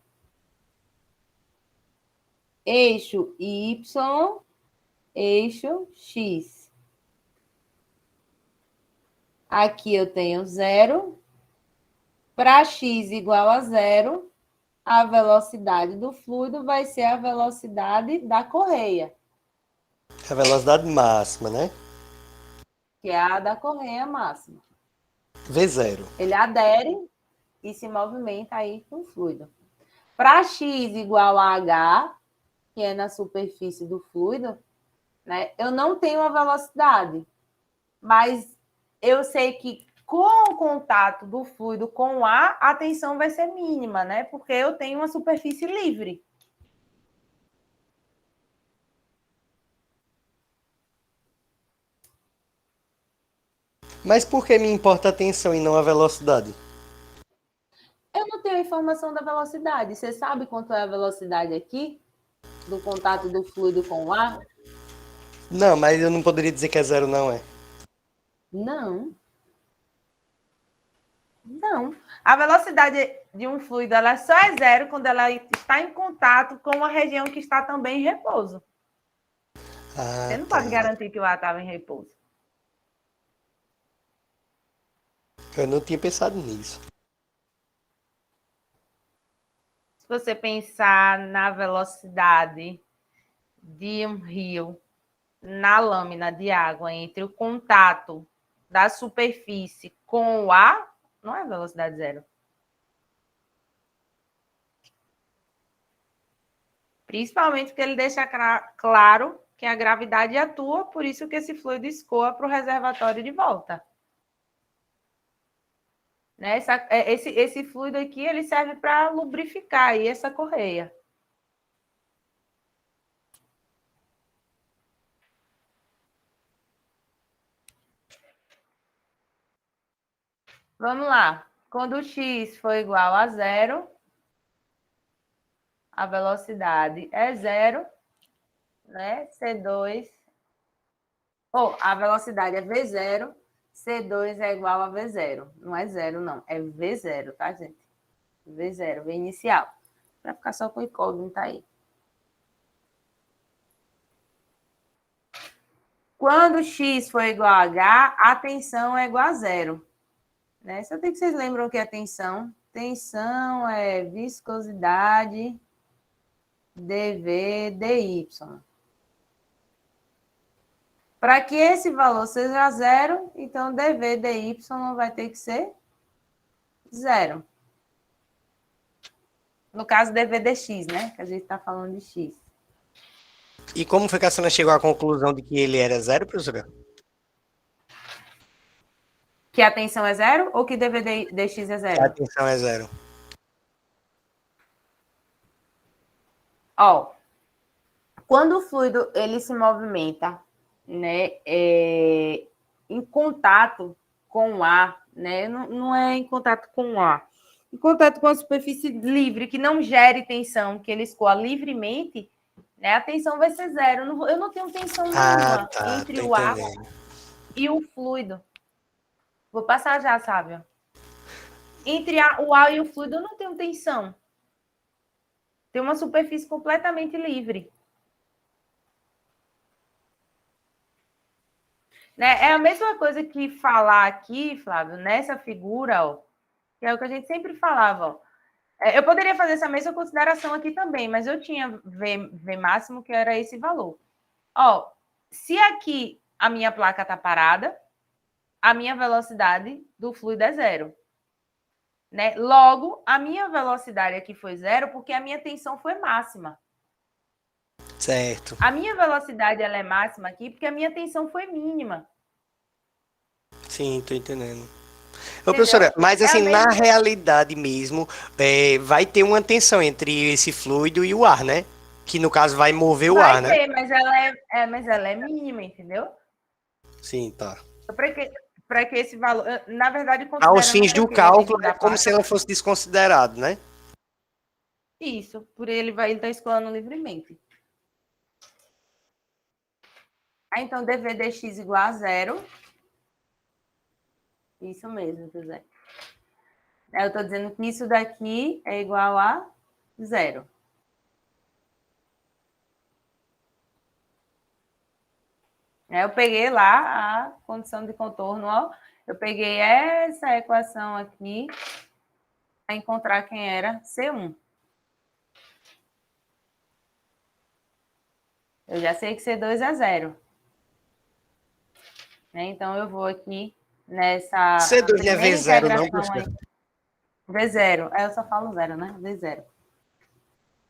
Eixo Y, eixo X. Aqui eu tenho 0. Para x igual a 0, a velocidade do fluido vai ser a velocidade da correia. A velocidade máxima, né? Que é a da correia máxima. V0. Ele adere e se movimenta aí com o fluido. Para x igual a h, que é na superfície do fluido, né, eu não tenho a velocidade, mas eu sei que com o contato do fluido com o ar, a tensão vai ser mínima, né? Porque eu tenho uma superfície livre. Mas por que me importa a tensão e não a velocidade? Eu não tenho a informação da velocidade. Você sabe quanto é a velocidade aqui? Do contato do fluido com o ar? Não, mas eu não poderia dizer que é 0, não é? Não. Não. A velocidade de um fluido ela só é 0 quando ela está em contato com uma região que está também em repouso. Você não pode garantir que o ar estava em repouso. Eu não tinha pensado nisso. Se você pensar na velocidade de um rio na lâmina de água entre o contato da superfície com o ar, não é velocidade 0. Principalmente porque ele deixa claro que a gravidade atua, por isso que esse fluido escoa para o reservatório de volta. Né? Esse fluido aqui ele serve para lubrificar aí essa correia. Vamos lá. Quando x for igual a 0, a velocidade é 0, né? C2... a velocidade é V0, C2 é igual a V0. Não é 0, não. É V0, tá, gente? V0, V inicial. Para ficar só com o incógnito aí. Quando x for igual a h, a tensão é igual a 0. Né? Só tem que vocês lembram o que é tensão. Tensão é viscosidade dV dy. Para que esse valor seja 0, então dV dy vai ter que ser 0. No caso, dV dx, né? Que a gente está falando de x. E como foi que a senhora chegou à conclusão de que ele era 0, professora? Que a tensão é 0 ou que dV dx é 0? A tensão é 0. Quando o fluido ele se movimenta, né, em contato com o ar, né, não é em contato com o ar, em contato com a superfície livre, que não gere tensão, que ele escoa livremente, né, a tensão vai ser 0. Eu não tenho tensão nenhuma entre o ar e o fluido. Vou passar já, Sábio. Entre o ar e o fluido, eu não tenho tensão. Tem uma superfície completamente livre. Né? É a mesma coisa que falar aqui, Flávio, nessa figura, que é o que a gente sempre falava. Eu poderia fazer essa mesma consideração aqui também, mas eu tinha V máximo, que era esse valor. Se aqui a minha placa está parada, a minha velocidade do fluido é 0. Né? Logo, a minha velocidade aqui foi 0 porque a minha tensão foi máxima. Certo. A minha velocidade ela é máxima aqui porque a minha tensão foi mínima. Sim, tô entendendo. Ô, professora, mas assim, na realidade mesmo, vai ter uma tensão entre esse fluido e o ar, né? Que no caso vai mover o ar, né? Mas ela é mínima, entendeu? Sim, tá. para que esse valor, na verdade, Aos fins do cálculo, é como parte, se ela fosse desconsiderado, né? isso, por ele vai estar escolhendo livremente. Aí, então, dv dx igual a zero. Isso mesmo, José. Eu estou dizendo que isso daqui é igual a zero. Eu peguei lá a condição de contorno, ó. Eu peguei essa equação aqui para encontrar quem era C1. Eu já sei que C2 é zero. Então, eu vou aqui nessa C2 não é primeira V0 não, integração professor? aí. V0. Eu só falo zero, né? V0.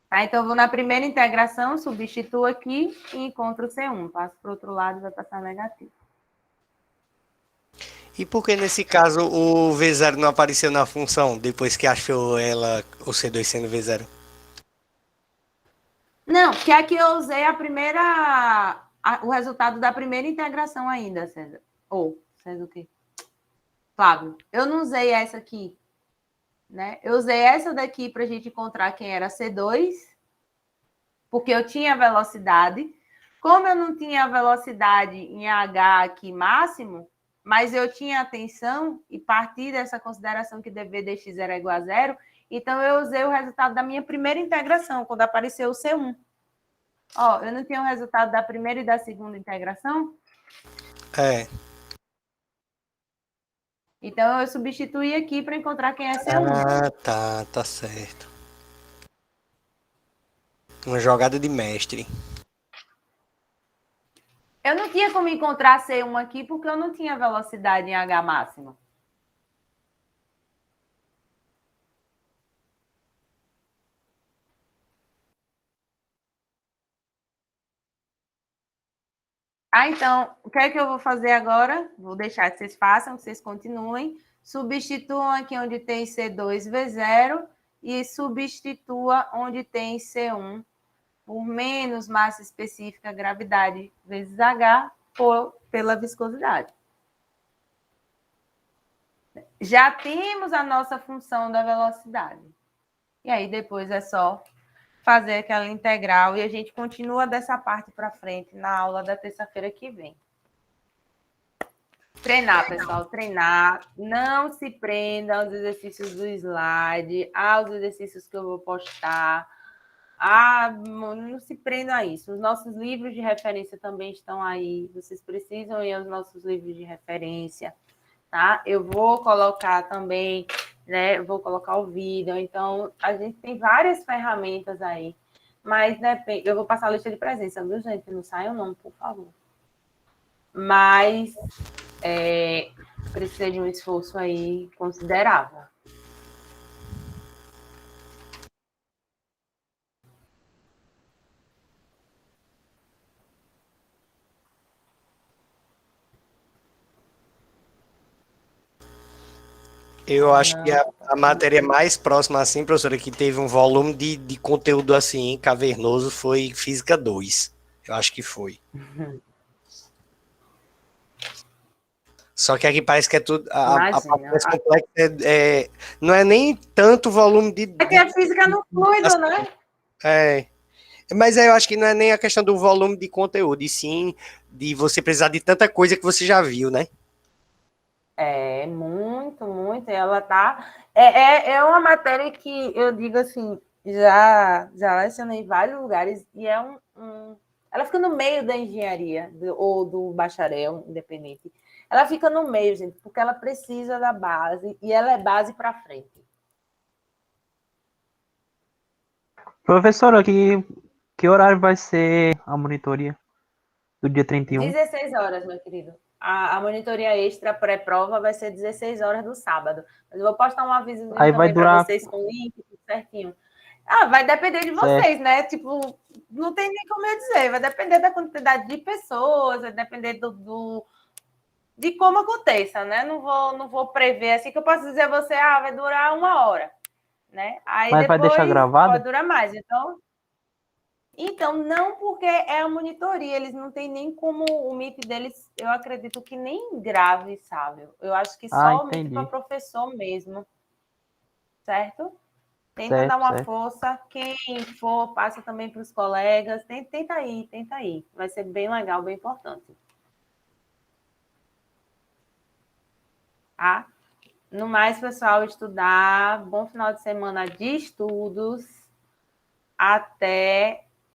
Tá, então, eu vou na primeira integração, substituo aqui e encontro C1. Passo para o outro lado e vai passar negativo. E por que nesse caso o V0 não apareceu na função depois que achou ela, o C2 sendo V0? Não, que aqui eu usei a primeira... o resultado da primeira integração ainda, César. Ou, César o quê? Flávio, eu não usei essa aqui, né? Eu usei essa daqui para a gente encontrar quem era C2, porque eu tinha velocidade. Como eu não tinha velocidade em H aqui máximo, mas eu tinha a tensão, e partir dessa consideração que dv dx era igual a zero, então eu usei o resultado da minha primeira integração, quando apareceu o C1. Ó, eu não tinha o resultado da primeira e da segunda integração? É. Então eu substituí aqui para encontrar quem é C1. Ah, tá certo. Uma jogada de mestre. Eu não tinha como encontrar C1 aqui porque eu não tinha velocidade em H máximo. Então, o que é que eu vou fazer agora? Vou deixar que vocês façam, que vocês continuem. Substituam aqui onde tem C2V0 e substitua onde tem C1 por menos massa específica, gravidade, vezes H, pela viscosidade. Já temos a nossa função da velocidade. E aí, depois é só fazer aquela integral e a gente continua dessa parte para frente na aula da terça-feira que vem. Treinar, pessoal, treinar. Não se prenda aos exercícios do slide, aos exercícios que eu vou postar. Não se prenda a isso. Os nossos livros de referência também estão aí. Vocês precisam ir aos nossos livros de referência, tá? Eu vou colocar também, né? Vou colocar o vídeo. Então, a gente tem várias ferramentas aí. Mas, né, eu vou passar a lista de presença, viu, gente? Não saiam não, por favor. Mas precisa de um esforço aí considerável. Eu acho que a matéria mais próxima, assim, professora, que teve um volume de conteúdo assim, cavernoso, foi Física 2. Eu acho que foi. Só que aqui parece que é tudo. A parte mais complexa não é nem tanto volume de. É que a física no fluido, né? Mas eu acho que não é nem a questão do volume de conteúdo, e sim de você precisar de tanta coisa que você já viu, né? É, muito, muito. Ela tá. É uma matéria que eu digo assim, já lecionei em vários lugares, e é ela fica no meio da engenharia, ou do bacharel independente. Ela fica no meio, gente, porque ela precisa da base, e ela é base para frente. Professora, que horário vai ser a monitoria do dia 31? 16 horas, meu querido. A monitoria extra pré-prova vai ser 16 horas do sábado. Mas eu vou postar um aviso também para vocês com o link, tudo certinho. Vai depender de vocês, né? Tipo, não tem nem como eu dizer. Vai depender da quantidade de pessoas, vai depender de como aconteça, né? Não vou prever assim que eu posso dizer a você, vai durar 1 hora, né? Aí Mas depois vai deixar gravado? pode durar mais. Então, Então, não porque é a monitoria, eles não têm nem como o MIP deles, eu acredito que nem grave, sabe? Eu acho que Ah, só o MIP para entendi. professor mesmo, certo? Tenta dar Certo, uma certo. força, quem for, passa também para os colegas, tenta aí, vai ser bem legal, bem importante. Tá? No mais, pessoal, estudar, bom final de semana de estudos, até